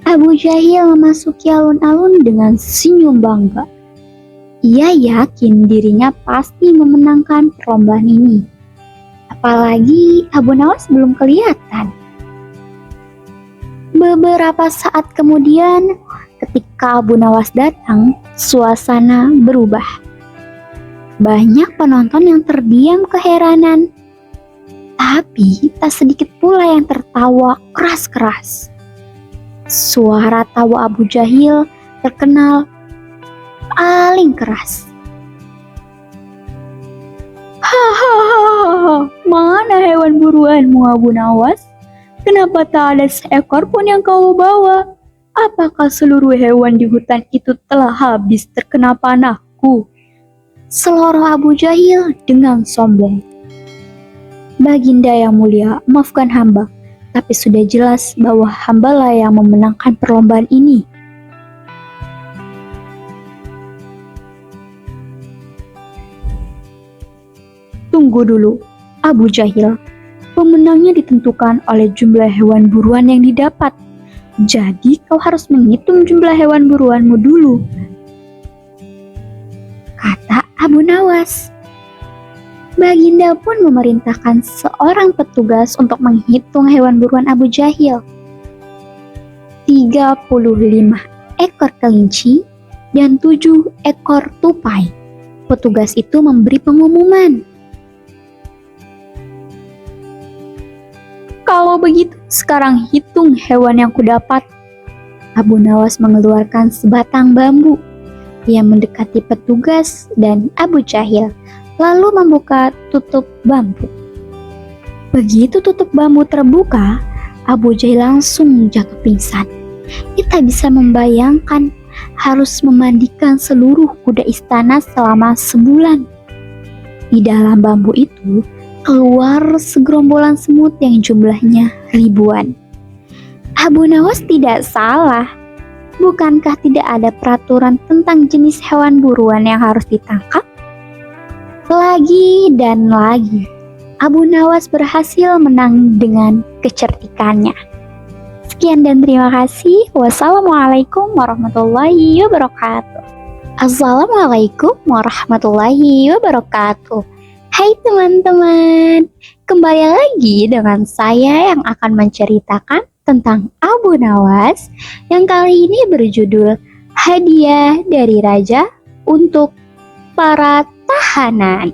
Abu Jahil memasuki alun-alun dengan senyum bangga. Ia yakin dirinya pasti memenangkan perlombaan ini. Apalagi Abu Nawas belum kelihatan. Beberapa saat kemudian, ketika Abu Nawas datang, suasana berubah. Banyak penonton yang terdiam keheranan. Tapi tak sedikit pula yang tertawa keras-keras. Suara tawa Abu Jahil terkenal paling keras. Hahaha, mana hewan buruanmu Abu Nawas? Kenapa tak ada seekor pun yang kau bawa? Apakah seluruh hewan di hutan itu telah habis terkena panahku? Seloroh Abu Jahil dengan sombong. Baginda yang mulia, maafkan hamba, tapi sudah jelas bahwa hambalah yang memenangkan perlombaan ini. Tunggu dulu, Abu Jahil. Pemenangnya ditentukan oleh jumlah hewan buruan yang didapat. Jadi kau harus menghitung jumlah hewan buruanmu dulu, kata Abu Nawas. Baginda pun memerintahkan seorang petugas untuk menghitung hewan buruan Abu Jahil. 35 ekor kelinci dan 7 ekor tupai. Petugas itu memberi pengumuman. kalau begitu sekarang hitung hewan yang kudapat. Abu Nawas mengeluarkan sebatang bambu. Ia mendekati petugas dan Abu Jahil, lalu membuka tutup bambu. Begitu tutup bambu terbuka, Abu Jahil langsung jatuh pingsan. Kita bisa membayangkan harus memandikan seluruh kuda istana selama sebulan. Di dalam bambu itu keluar segerombolan semut yang jumlahnya ribuan. Abu Nawas tidak salah. Bukankah tidak ada peraturan tentang jenis hewan buruan yang harus ditangkap? Lagi dan lagi, Abu Nawas berhasil menang dengan kecerdikannya. Sekian dan terima kasih. Wassalamualaikum warahmatullahi wabarakatuh. Assalamualaikum warahmatullahi wabarakatuh. Hai teman-teman, kembali lagi dengan saya yang akan menceritakan tentang Abu Nawas yang kali ini berjudul Hadiah dari Raja untuk para Tahanan.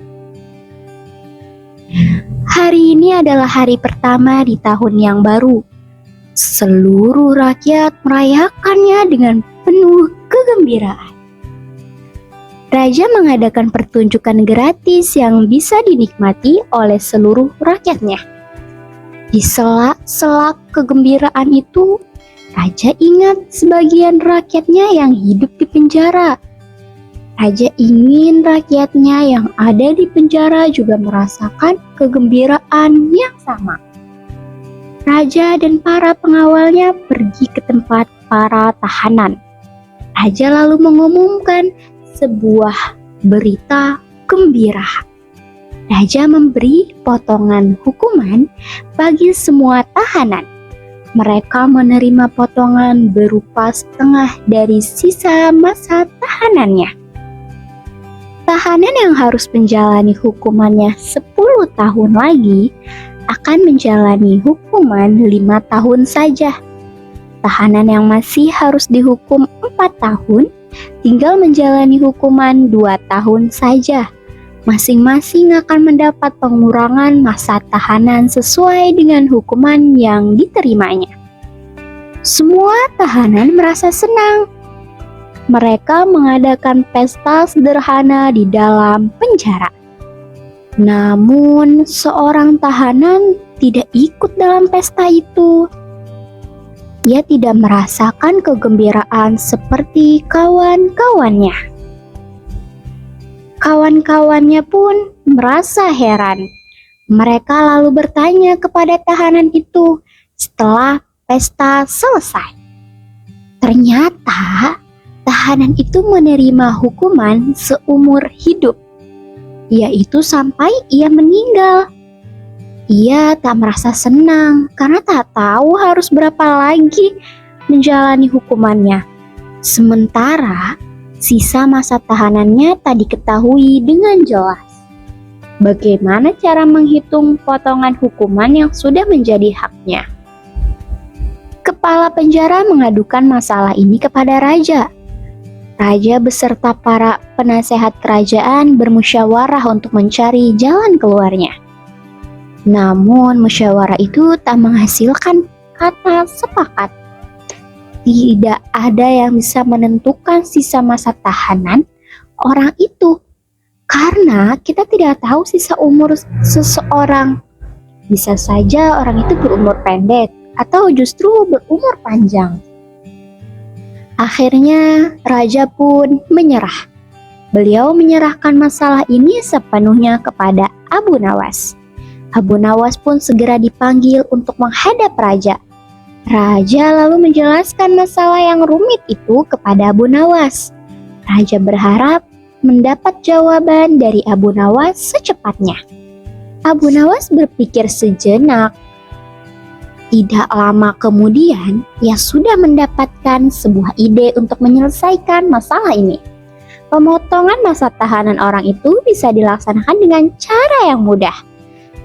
Hari ini adalah hari pertama di tahun yang baru. Seluruh rakyat merayakannya dengan penuh kegembiraan. Raja mengadakan pertunjukan gratis yang bisa dinikmati oleh seluruh rakyatnya. Di sela-sela kegembiraan itu, Raja ingat sebagian rakyatnya yang hidup di penjara. Raja ingin rakyatnya yang ada di penjara juga merasakan kegembiraan yang sama. Raja dan para pengawalnya pergi ke tempat para tahanan. Raja lalu mengumumkan sebuah berita gembira. Raja memberi potongan hukuman bagi semua tahanan. Mereka menerima potongan berupa setengah dari sisa masa tahanannya. Tahanan yang harus menjalani hukumannya 10 tahun lagi akan menjalani hukuman 5 tahun saja. Tahanan yang masih harus dihukum 4 tahun tinggal menjalani hukuman 2 tahun saja. Masing-masing akan mendapat pengurangan masa tahanan sesuai dengan hukuman yang diterimanya. Semua tahanan merasa senang. Mereka mengadakan pesta sederhana di dalam penjara. Namun, seorang tahanan tidak ikut dalam pesta itu. Ia tidak merasakan kegembiraan seperti kawan-kawannya. Kawan-kawannya pun merasa heran. Mereka lalu bertanya kepada tahanan itu setelah pesta selesai. Ternyata tahanan itu menerima hukuman seumur hidup, yaitu sampai ia meninggal. Ia tak merasa senang karena tak tahu harus berapa lagi menjalani hukumannya. Sementara sisa masa tahanannya tak diketahui dengan jelas. Bagaimana cara menghitung potongan hukuman yang sudah menjadi haknya? Kepala penjara mengadukan masalah ini kepada raja. Raja beserta para penasehat kerajaan bermusyawarah untuk mencari jalan keluarnya. Namun musyawarah itu tak menghasilkan kata sepakat. Tidak ada yang bisa menentukan sisa masa tahanan orang itu, karena kita tidak tahu sisa umur seseorang. Bisa saja orang itu berumur pendek atau justru berumur panjang. Akhirnya raja pun menyerah. Beliau menyerahkan masalah ini sepenuhnya kepada Abu Nawas. Abu Nawas pun segera dipanggil untuk menghadap raja. Raja lalu menjelaskan masalah yang rumit itu kepada Abu Nawas. Raja berharap mendapat jawaban dari Abu Nawas secepatnya. Abu Nawas berpikir sejenak. Tidak lama kemudian, ia sudah mendapatkan sebuah ide untuk menyelesaikan masalah ini. Pemotongan masa tahanan orang itu bisa dilaksanakan dengan cara yang mudah.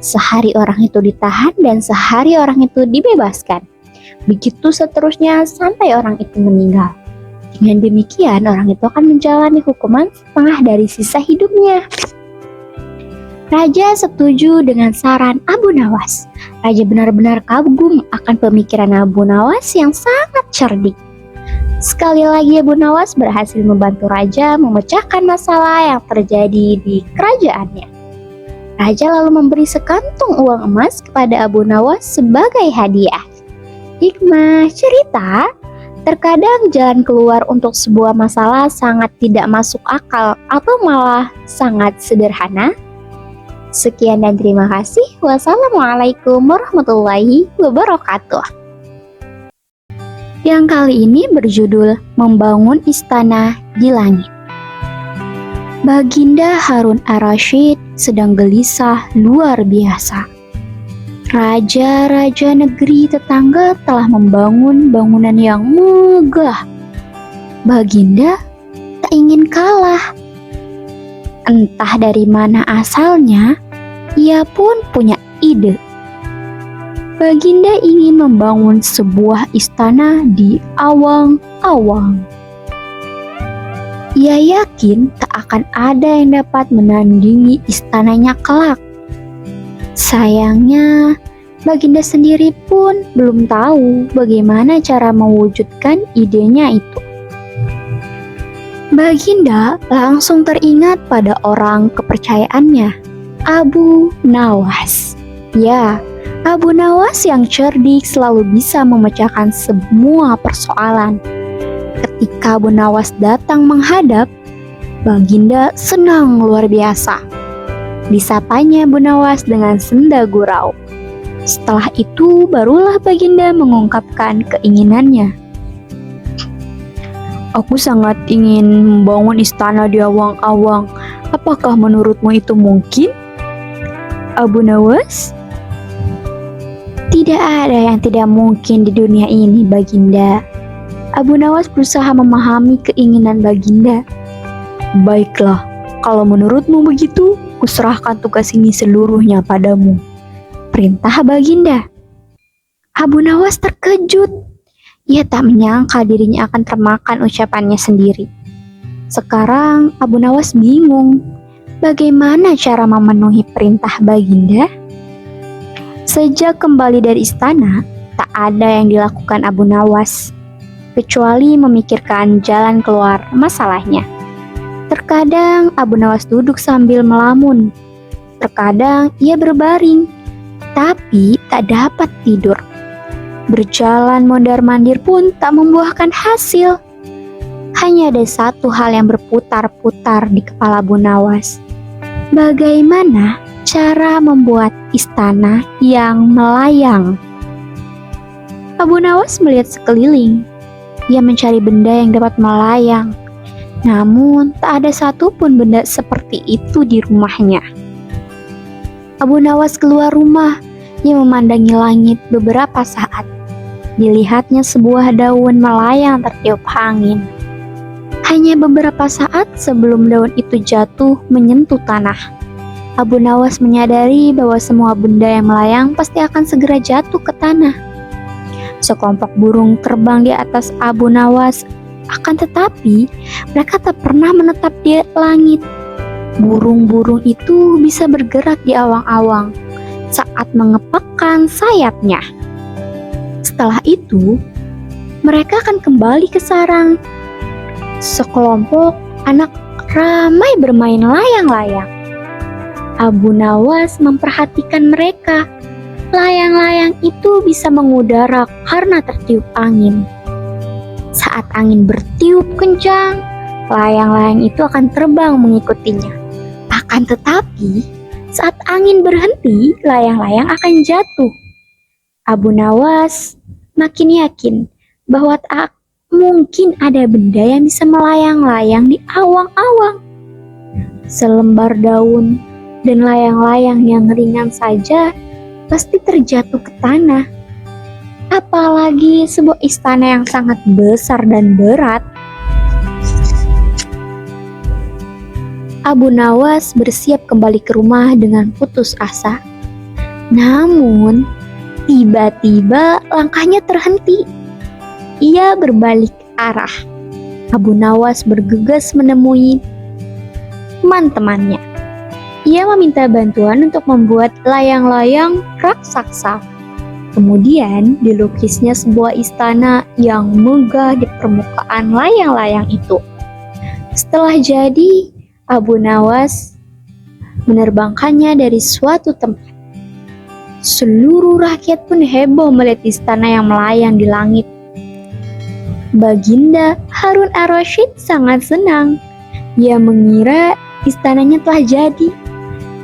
Sehari orang itu ditahan dan sehari orang itu dibebaskan. Begitu seterusnya sampai orang itu meninggal. Dengan demikian, orang itu akan menjalani hukuman setengah dari sisa hidupnya. Raja setuju dengan saran Abu Nawas. Raja benar-benar kagum akan pemikiran Abu Nawas yang sangat cerdik. Sekali lagi Abu Nawas berhasil membantu raja memecahkan masalah yang terjadi di kerajaannya. Raja lalu memberi sekantung uang emas kepada Abu Nawas sebagai hadiah. Hikmah cerita, terkadang jalan keluar untuk sebuah masalah sangat tidak masuk akal atau malah sangat sederhana. Sekian dan terima kasih. Wassalamualaikum warahmatullahi wabarakatuh. Yang kali ini berjudul Membangun Istana di Langit. Baginda Harun ar-Rasyid sedang gelisah luar biasa. Raja-raja negeri tetangga telah membangun bangunan yang megah. Baginda tak ingin kalah. Entah dari mana asalnya, ia pun punya ide. Baginda ingin membangun sebuah istana di awang-awang. Ia yakin tak akan ada yang dapat menandingi istananya kelak. Sayangnya, Baginda sendiri pun belum tahu bagaimana cara mewujudkan idenya itu. Baginda langsung teringat pada orang kepercayaannya, Abu Nawas. Ya, Abu Nawas yang cerdik selalu bisa memecahkan semua persoalan. Ketika Abu Nawas datang menghadap, Baginda senang luar biasa. Disapanya Abu Nawas dengan senda gurau. Setelah itu barulah Baginda mengungkapkan keinginannya. Aku sangat ingin membangun istana di awang-awang. Apakah menurutmu itu mungkin, Abu Nawas? Tidak ada yang tidak mungkin di dunia ini, Baginda. Abu Nawas berusaha memahami keinginan Baginda. Baiklah, kalau menurutmu begitu, kuserahkan tugas ini seluruhnya padamu. Perintah Baginda. Abu Nawas terkejut. Ia tak menyangka dirinya akan termakan ucapannya sendiri. Sekarang Abu Nawas bingung. Bagaimana cara memenuhi perintah Baginda? Sejak kembali dari istana, tak ada yang dilakukan Abu Nawas, kecuali memikirkan jalan keluar masalahnya. Terkadang Abu Nawas duduk sambil melamun. Terkadang ia berbaring, tapi tak dapat tidur. Berjalan mondar-mandir pun tak membuahkan hasil. Hanya ada satu hal yang berputar-putar di kepala Abu Nawas. Bagaimana cara membuat istana yang melayang? Abu Nawas melihat sekeliling. Ia mencari benda yang dapat melayang. Namun tak ada satupun benda seperti itu di rumahnya. Abu Nawas keluar rumah. Ia memandangi langit beberapa saat. Dilihatnya sebuah daun melayang tertiup angin. Hanya beberapa saat sebelum daun itu jatuh menyentuh tanah, Abu Nawas menyadari bahwa semua benda yang melayang pasti akan segera jatuh ke tanah. Sekelompok burung terbang di atas Abu Nawas, akan tetapi mereka tak pernah menetap di langit. Burung-burung itu bisa bergerak di awang-awang saat mengepakkan sayapnya. Setelah itu, mereka akan kembali ke sarang. Sekelompok anak ramai bermain layang-layang. Abu Nawas memperhatikan mereka. Layang-layang itu bisa mengudara karena tertiup angin. Saat angin bertiup kencang, layang-layang itu akan terbang mengikutinya. Akan tetapi, saat angin berhenti, layang-layang akan jatuh. Abu Nawas makin yakin bahwa tak mungkin ada benda yang bisa melayang-layang di awang-awang. Selembar daun dan layang-layang yang ringan saja pasti terjatuh ke tanah. Apalagi sebuah istana yang sangat besar dan berat. Abu Nawas bersiap kembali ke rumah dengan putus asa. Namun, tiba-tiba langkahnya terhenti. Ia berbalik arah. Abu Nawas bergegas menemui teman-temannya. Ia meminta bantuan untuk membuat layang-layang raksasa. Kemudian dilukisnya sebuah istana yang megah di permukaan layang-layang itu. Setelah jadi, Abu Nawas menerbangkannya dari suatu tempat. Seluruh rakyat pun heboh melihat istana yang melayang di langit. Baginda Harun ar-Rasyid sangat senang. Ia mengira istananya telah jadi.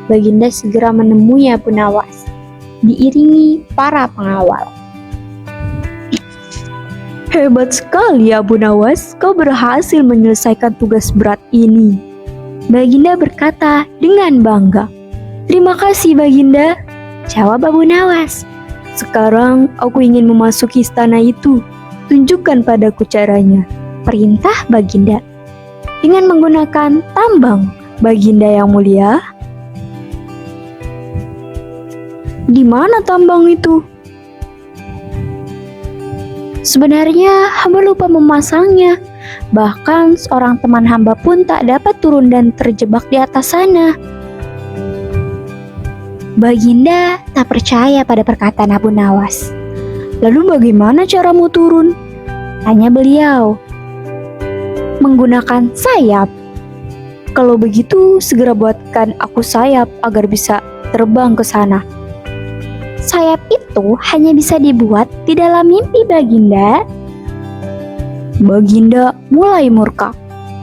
Baginda segera menemui Abu Nawas, diiringi para pengawal. Hebat sekali Abu Nawas, kau berhasil menyelesaikan tugas berat ini. Baginda berkata dengan bangga. Terima kasih Baginda, jawab Abu Nawas. Sekarang aku ingin memasuki istana itu. Tunjukkan padaku caranya, perintah Baginda. Dengan menggunakan tambang, Baginda yang mulia. Di mana tambang itu? Sebenarnya hamba lupa memasangnya. Bahkan seorang teman hamba pun tak dapat turun dan terjebak di atas sana. Baginda tak percaya pada perkataan Abu Nawas. Lalu bagaimana caramu turun? Tanya beliau. Menggunakan sayap. Kalau begitu, segera buatkan aku sayap agar bisa terbang ke sana. Sayap itu hanya bisa dibuat di dalam mimpi Baginda. Baginda mulai murka.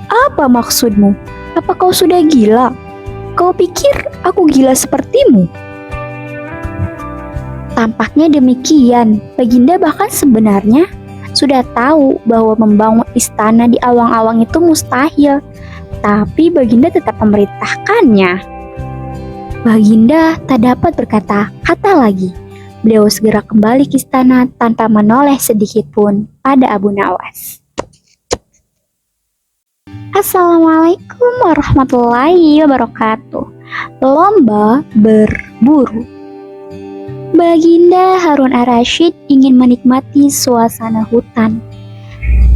Apa maksudmu? Apa kau sudah gila? Kau pikir aku gila sepertimu? Tampaknya demikian. Baginda bahkan sebenarnya sudah tahu bahwa membangun istana di awang-awang itu mustahil. Tapi Baginda tetap memerintahkannya. Baginda tak dapat berkata-kata lagi. Beliau segera kembali ke istana tanpa menoleh sedikit pun pada Abu Nawas. Assalamualaikum warahmatullahi wabarakatuh. Lomba berburu. Baginda Harun ar-Rasyid ingin menikmati suasana hutan.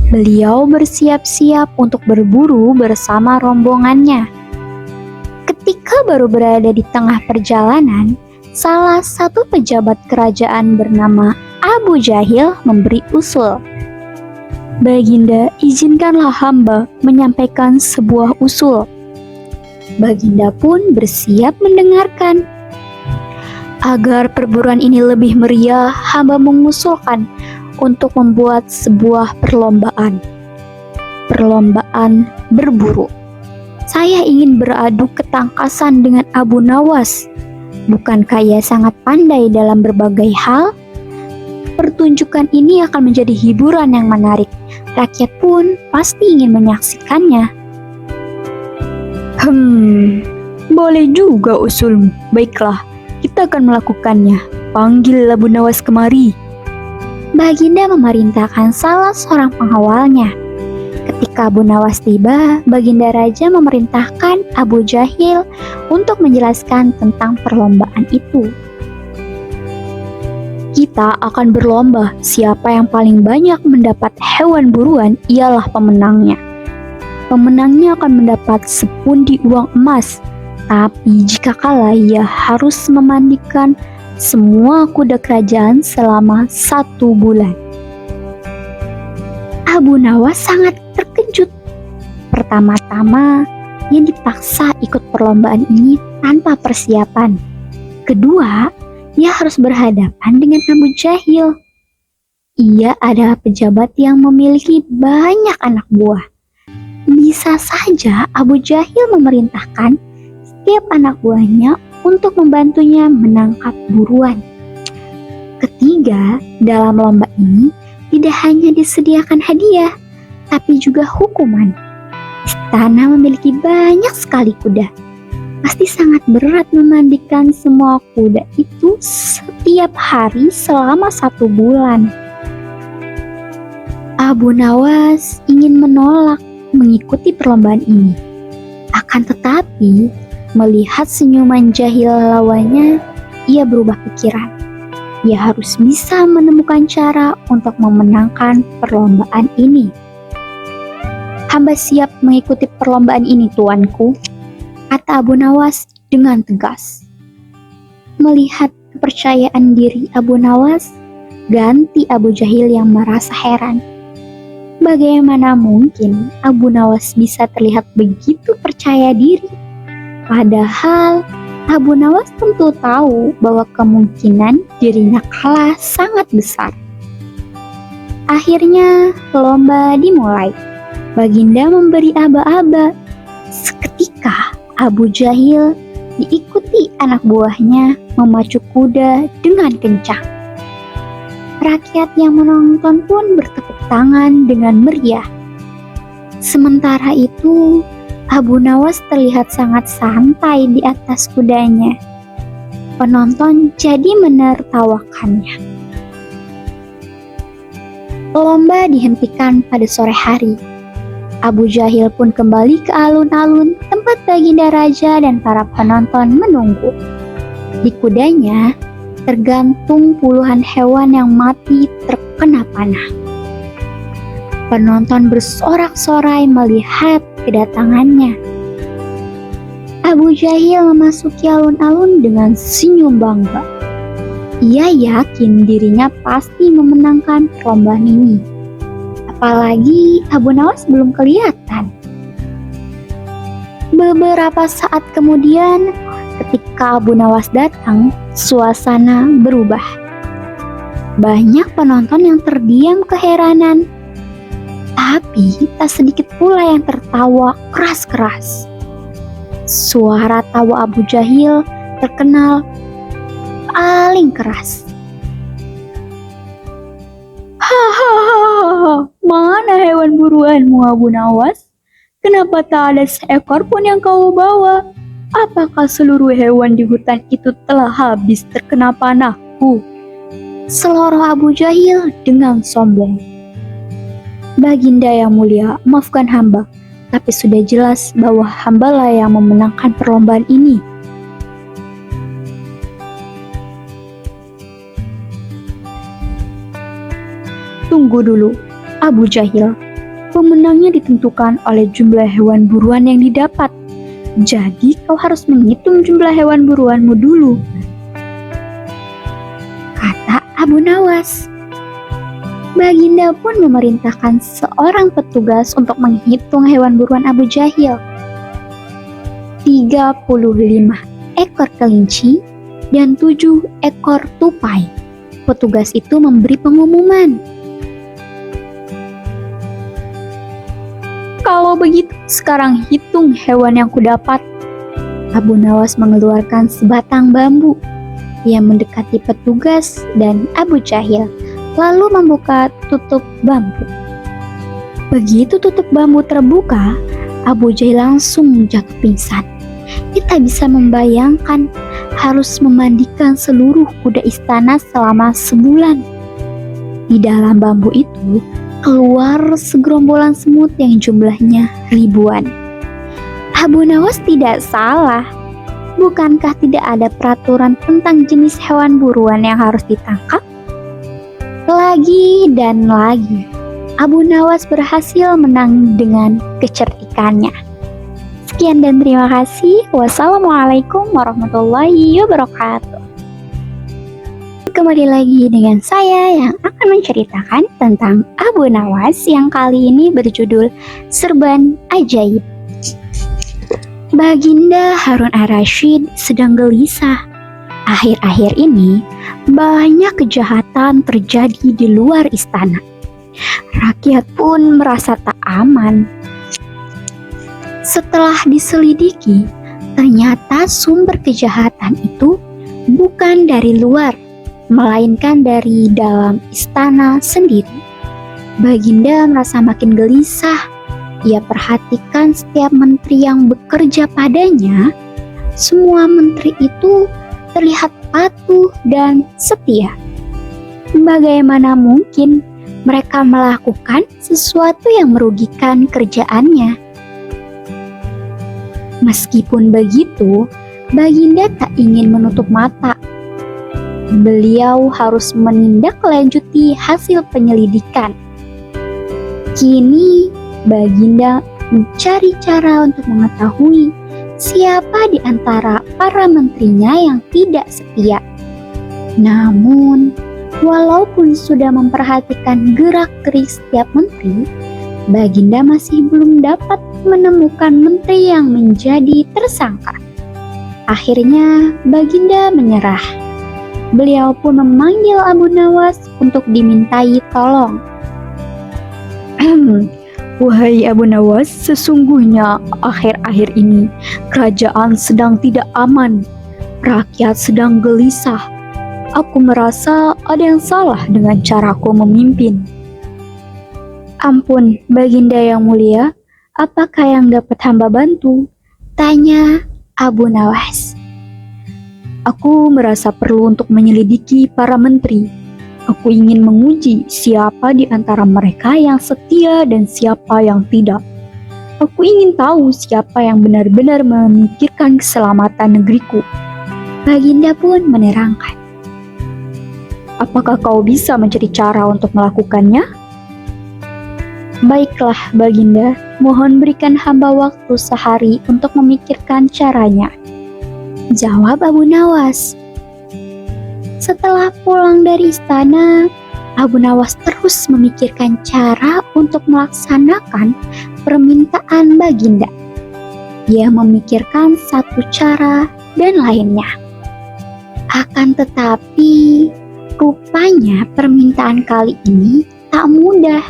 Beliau bersiap-siap untuk berburu bersama rombongannya. Ketika baru berada di tengah perjalanan, salah satu pejabat kerajaan bernama Abu Jahil memberi usul. Baginda, izinkanlah hamba menyampaikan sebuah usul. Baginda pun bersiap mendengarkan. Agar perburuan ini lebih meriah, hamba mengusulkan untuk membuat sebuah perlombaan. Perlombaan berburu. Saya ingin beradu ketangkasan dengan Abu Nawas. Bukankah ia sangat pandai dalam berbagai hal? Pertunjukan ini akan menjadi hiburan yang menarik. Rakyat pun pasti ingin menyaksikannya. Boleh juga usulmu. Baiklah, kita akan melakukannya. Panggil Abu Nawas kemari. Baginda memerintahkan salah seorang pengawalnya. Ketika Abu Nawas tiba, Baginda Raja memerintahkan Abu Jahil untuk menjelaskan tentang perlombaan itu. Kita akan berlomba, siapa yang paling banyak mendapat hewan buruan ialah pemenangnya. Pemenangnya akan mendapat sepundi uang emas, tapi jika kalah ia harus memandikan semua kuda kerajaan selama 1 bulan. Abu Nawas sangat terkejut. Pertama-tama, ia dipaksa ikut perlombaan ini tanpa persiapan. Kedua, ia harus berhadapan dengan Abu Jahil. Ia adalah pejabat yang memiliki banyak anak buah. Bisa saja Abu Jahil memerintahkan setiap anak buahnya untuk membantunya menangkap buruan. Ketiga, dalam lomba ini tidak hanya disediakan hadiah, tapi juga hukuman. Istana memiliki banyak sekali kuda. Pasti sangat berat memandikan semua kuda itu setiap hari selama 1 bulan. Abu Nawas ingin menolak mengikuti perlombaan ini. Akan tetapi, melihat senyuman Jahil lawannya, ia berubah pikiran. Ia harus bisa menemukan cara untuk memenangkan perlombaan ini. Hamba siap mengikuti perlombaan ini, tuanku, kata Abu Nawas dengan tegas. Melihat kepercayaan diri Abu Nawas, ganti Abu Jahil yang merasa heran. Bagaimana mungkin Abu Nawas bisa terlihat begitu percaya diri? Padahal Abu Nawas tentu tahu bahwa kemungkinan dirinya kalah sangat besar. Akhirnya lomba dimulai. Baginda memberi aba-aba. Seketika Abu Jahil diikuti anak buahnya memacu kuda dengan kencang. Rakyat yang menonton pun bertepuk tangan dengan meriah. Sementara itu, Abu Nawas terlihat sangat santai di atas kudanya. Penonton jadi menertawakannya. Lomba dihentikan pada sore hari. Abu Jahil pun kembali ke alun-alun tempat Baginda Raja dan para penonton menunggu. Di kudanya tergantung puluhan hewan yang mati terkena panah. Penonton bersorak-sorai melihat kedatangannya. Abu Jahil memasuki alun-alun dengan senyum bangga. Ia yakin dirinya pasti memenangkan perlombaan ini. Apalagi Abu Nawas belum kelihatan. Beberapa saat kemudian, ketika Abu Nawas datang, suasana berubah. Banyak penonton yang terdiam keheranan. Tapi tak sedikit pula yang tertawa keras-keras. Suara tawa Abu Jahil terkenal paling keras. Hahaha, mana hewan buruanmu Abu Nawas? Kenapa tak ada seekor pun yang kau bawa? Apakah seluruh hewan di hutan itu telah habis terkena panahku? Seloroh Abu Jahil dengan sombong. Baginda yang mulia, maafkan hamba, tapi sudah jelas bahwa hambalah yang memenangkan perlombaan ini. Tunggu dulu, Abu Jahil. Pemenangnya ditentukan oleh jumlah hewan buruan yang didapat. Jadi kau harus menghitung jumlah hewan buruanmu dulu, kata Abu Nawas. Baginda pun memerintahkan seorang petugas untuk menghitung hewan buruan Abu Jahil. 35 ekor kelinci dan 7 ekor tupai. Petugas itu memberi pengumuman. Kalau begitu, sekarang hitung hewan yang kudapat. Abu Nawas mengeluarkan sebatang bambu. Ia mendekati petugas dan Abu Jahil, lalu membuka tutup bambu. Begitu tutup bambu terbuka, Abu Jahil langsung jatuh pingsan. Dia tak bisa membayangkan harus memandikan seluruh kuda istana selama sebulan. Di dalam bambu itu keluar segerombolan semut yang jumlahnya ribuan. Abu Nawas tidak salah. Bukankah tidak ada peraturan tentang jenis hewan buruan yang harus ditangkap? Lagi dan lagi, Abu Nawas berhasil menang dengan kecerdikannya. Sekian dan terima kasih. Wassalamualaikum warahmatullahi wabarakatuh. Kembali lagi dengan saya yang akan menceritakan tentang Abu Nawas yang kali ini berjudul Serban Ajaib. Baginda Harun ar-Rasyid sedang gelisah. Akhir-akhir ini banyak kejahatan terjadi di luar istana. Rakyat pun merasa tak aman. Setelah diselidiki, ternyata sumber kejahatan itu bukan dari luar, melainkan dari dalam istana sendiri. Baginda merasa makin gelisah. Ia perhatikan setiap menteri yang bekerja padanya. Semua menteri itu terlihat patuh dan setia. Bagaimana mungkin mereka melakukan sesuatu yang merugikan kerjaannya? Meskipun begitu, Baginda tak ingin menutup mata. Beliau harus menindaklanjuti hasil penyelidikan. Kini, Baginda mencari cara untuk mengetahui siapa di antara para menterinya yang tidak setia. Namun, walaupun sudah memperhatikan gerak-gerik setiap menteri, Baginda masih belum dapat menemukan menteri yang menjadi tersangka. Akhirnya, Baginda menyerah. Beliau pun memanggil Abu Nawas untuk dimintai tolong. Wahai Abu Nawas, sesungguhnya akhir-akhir ini kerajaan sedang tidak aman. Rakyat sedang gelisah. Aku merasa ada yang salah dengan caraku memimpin. Ampun, Baginda yang mulia, apakah yang dapat hamba bantu? Tanya Abu Nawas. Aku merasa perlu untuk menyelidiki para menteri. Aku ingin menguji siapa di antara mereka yang setia dan siapa yang tidak. Aku ingin tahu siapa yang benar-benar memikirkan keselamatan negeriku. Baginda pun menerangkan. Apakah kau bisa mencari cara untuk melakukannya? Baiklah Baginda, mohon berikan hamba waktu sehari untuk memikirkan caranya. Jawab Abu Nawas. Setelah pulang dari istana, Abu Nawas terus memikirkan cara untuk melaksanakan permintaan Baginda. Dia memikirkan satu cara dan lainnya. Akan tetapi, rupanya permintaan kali ini tak mudah.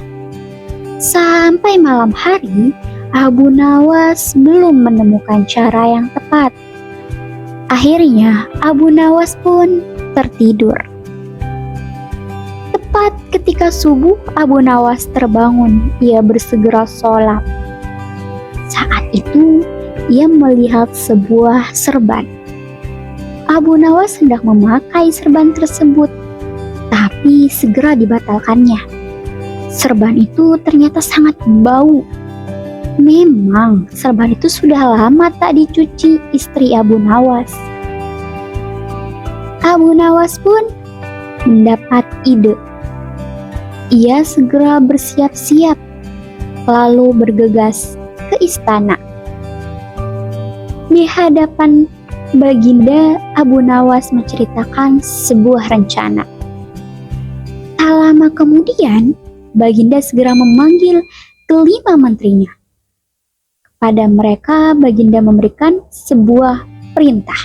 Sampai malam hari, Abu Nawas belum menemukan cara yang tepat. Akhirnya, Abu Nawas pun tertidur. Tepat ketika subuh, Abu Nawas terbangun. Ia bersegera sholat. Saat itu, ia melihat sebuah serban. Abu Nawas hendak memakai serban tersebut, tapi segera dibatalkannya. Serban itu ternyata sangat bau. Memang, serban itu sudah lama tak dicuci istri Abu Nawas. Abu Nawas pun mendapat ide. Ia segera bersiap-siap, lalu bergegas ke istana. Di hadapan Baginda, Abu Nawas menceritakan sebuah rencana. Tak lama kemudian, Baginda segera memanggil kelima menterinya. Pada mereka, Baginda memberikan sebuah perintah.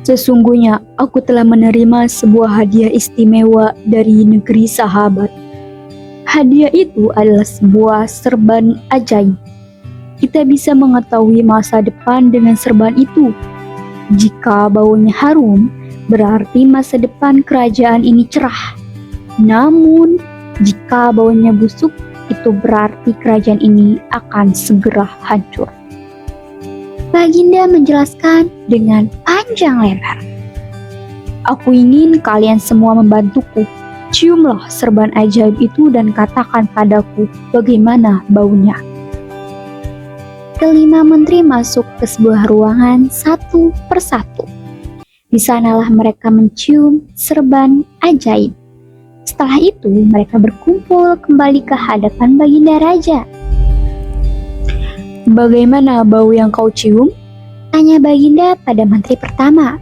Sesungguhnya aku telah menerima sebuah hadiah istimewa dari negeri sahabat. Hadiah itu adalah sebuah serban ajaib. Kita bisa mengetahui masa depan dengan serban itu. Jika baunya harum, berarti masa depan kerajaan ini cerah. Namun, jika baunya busuk, itu berarti kerajaan ini akan segera hancur. Baginda menjelaskan dengan panjang lebar. Aku ingin kalian semua membantuku. Ciumlah serban ajaib itu dan katakan padaku bagaimana baunya. Kelima menteri masuk ke sebuah ruangan satu persatu. Di sanalah mereka mencium serban ajaib. Setelah itu, mereka berkumpul kembali ke hadapan Baginda Raja. Bagaimana bau yang kau cium? Tanya Baginda pada menteri pertama.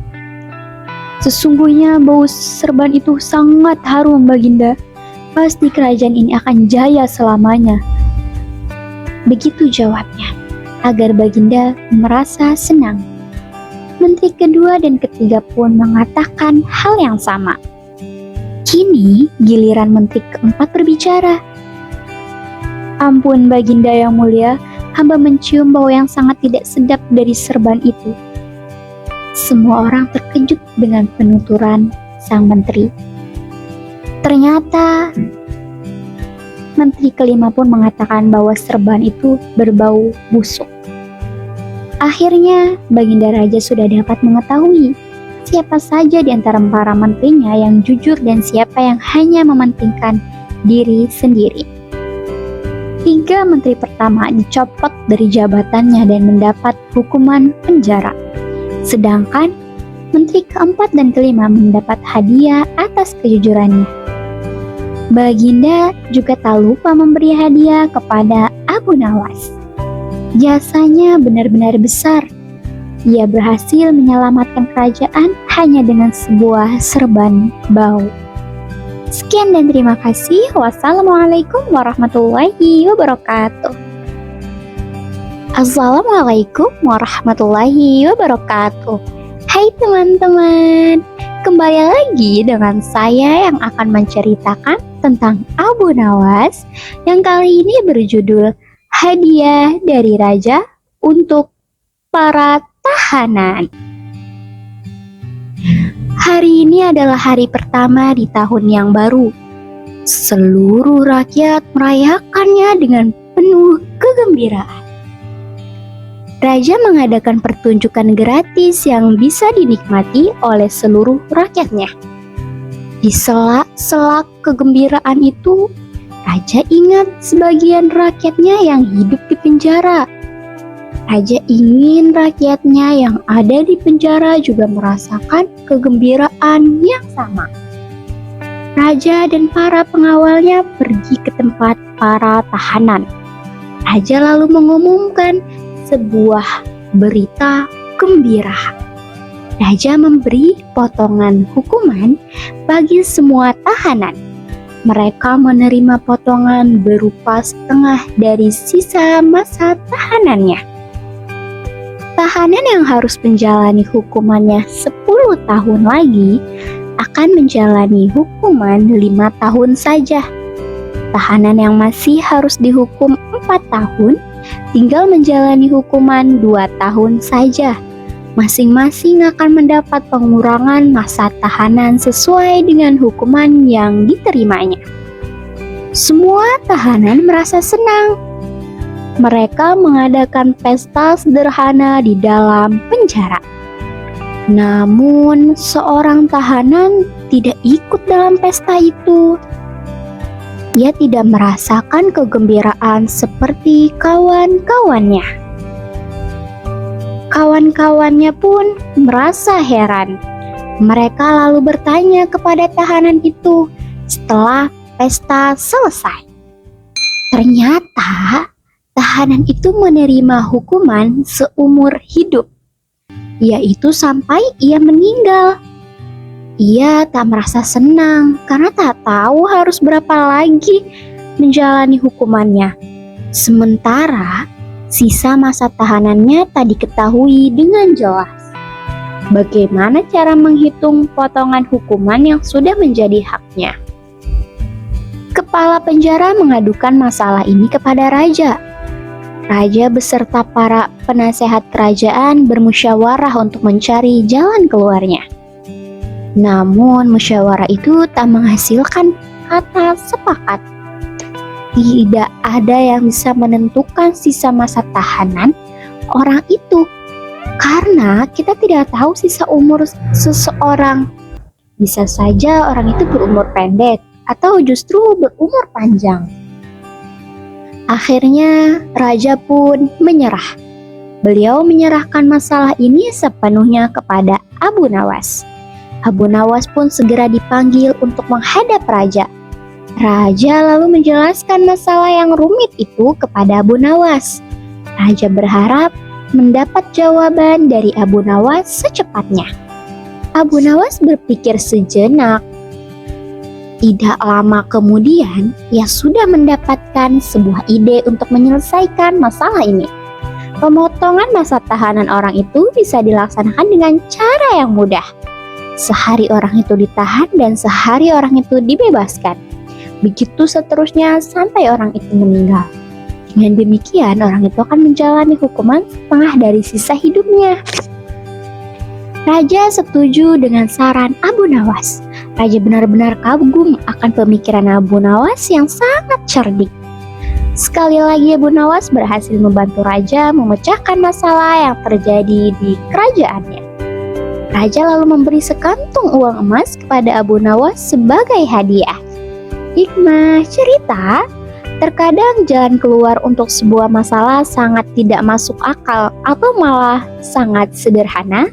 Sesungguhnya bau serban itu sangat harum, Baginda. Pasti kerajaan ini akan jaya selamanya. Begitu jawabnya, agar Baginda merasa senang. Menteri kedua dan ketiga pun mengatakan hal yang sama. Kini giliran menteri keempat berbicara. Ampun Baginda yang mulia, hamba mencium bau yang sangat tidak sedap dari serban itu. Semua orang terkejut dengan penuturan sang menteri. Ternyata menteri kelima pun mengatakan bahwa serban itu berbau busuk. Akhirnya, Baginda Raja sudah dapat mengetahui siapa saja di antara para menterinya yang jujur dan siapa yang hanya mementingkan diri sendiri. 3 menteri pertama dicopot dari jabatannya dan mendapat hukuman penjara. Sedangkan menteri keempat dan kelima mendapat hadiah atas kejujurannya. Baginda juga tak lupa memberi hadiah kepada Abu Nawas. Jasanya benar-benar besar. Ia berhasil menyelamatkan kerajaan hanya dengan sebuah serban bau. Sekian dan terima kasih. Wassalamualaikum warahmatullahi wabarakatuh. Assalamualaikum warahmatullahi wabarakatuh. Hai teman-teman, kembali lagi dengan saya yang akan menceritakan tentang Abu Nawas yang kali ini berjudul Hadiah dari Raja untuk para tahanan. Hari ini adalah hari pertama di tahun yang baru. Seluruh rakyat merayakannya dengan penuh kegembiraan. Raja mengadakan pertunjukan gratis yang bisa dinikmati oleh seluruh rakyatnya. Di sela-sela kegembiraan itu, Raja ingat sebagian rakyatnya yang hidup di penjara. Raja ingin rakyatnya yang ada di penjara juga merasakan kegembiraan yang sama. Raja dan para pengawalnya pergi ke tempat para tahanan. Raja lalu mengumumkan sebuah berita gembira. Raja memberi potongan hukuman bagi semua tahanan. Mereka menerima potongan berupa setengah dari sisa masa tahanannya. Tahanan yang harus menjalani hukumannya 10 tahun lagi akan menjalani hukuman 5 tahun saja. Tahanan yang masih harus dihukum 4 tahun tinggal menjalani hukuman 2 tahun saja. Masing-masing akan mendapat pengurangan masa tahanan sesuai dengan hukuman yang diterimanya. Semua tahanan merasa senang. Mereka mengadakan pesta sederhana di dalam penjara. Namun, seorang tahanan tidak ikut dalam pesta itu. Ia tidak merasakan kegembiraan seperti kawan-kawannya. Kawan-kawannya pun merasa heran. Mereka lalu bertanya kepada tahanan itu setelah pesta selesai. Ternyata tahanan itu menerima hukuman seumur hidup, yaitu sampai ia meninggal. Ia tak merasa senang karena tak tahu harus berapa lagi menjalani hukumannya. Sementara sisa masa tahanannya tak diketahui dengan jelas. Bagaimana cara menghitung potongan hukuman yang sudah menjadi haknya? Kepala penjara mengadukan masalah ini kepada raja. Raja beserta para penasehat kerajaan bermusyawarah untuk mencari jalan keluarnya. Namun musyawarah itu tak menghasilkan kata sepakat. Tidak ada yang bisa menentukan sisa masa tahanan orang itu, karena kita tidak tahu sisa umur seseorang. Bisa saja orang itu berumur pendek atau justru berumur panjang. Akhirnya raja pun menyerah. Beliau menyerahkan masalah ini sepenuhnya kepada Abu Nawas. Abu Nawas pun segera dipanggil untuk menghadap raja. Raja lalu menjelaskan masalah yang rumit itu kepada Abu Nawas. Raja berharap mendapat jawaban dari Abu Nawas secepatnya. Abu Nawas berpikir sejenak. Tidak lama kemudian, ia sudah mendapatkan sebuah ide untuk menyelesaikan masalah ini. Pemotongan masa tahanan orang itu bisa dilaksanakan dengan cara yang mudah. Sehari orang itu ditahan dan sehari orang itu dibebaskan. Begitu seterusnya sampai orang itu meninggal. Dengan demikian, orang itu akan menjalani hukuman setengah dari sisa hidupnya. Raja setuju dengan saran Abu Nawas. Raja benar-benar kagum akan pemikiran Abu Nawas yang sangat cerdik. Sekali lagi Abu Nawas berhasil membantu raja memecahkan masalah yang terjadi di kerajaannya. Raja lalu memberi sekantung uang emas kepada Abu Nawas sebagai hadiah. Hikmah cerita, terkadang jalan keluar untuk sebuah masalah sangat tidak masuk akal atau malah sangat sederhana.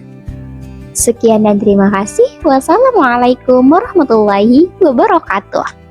Sekian dan terima kasih. Wassalamualaikum warahmatullahi wabarakatuh.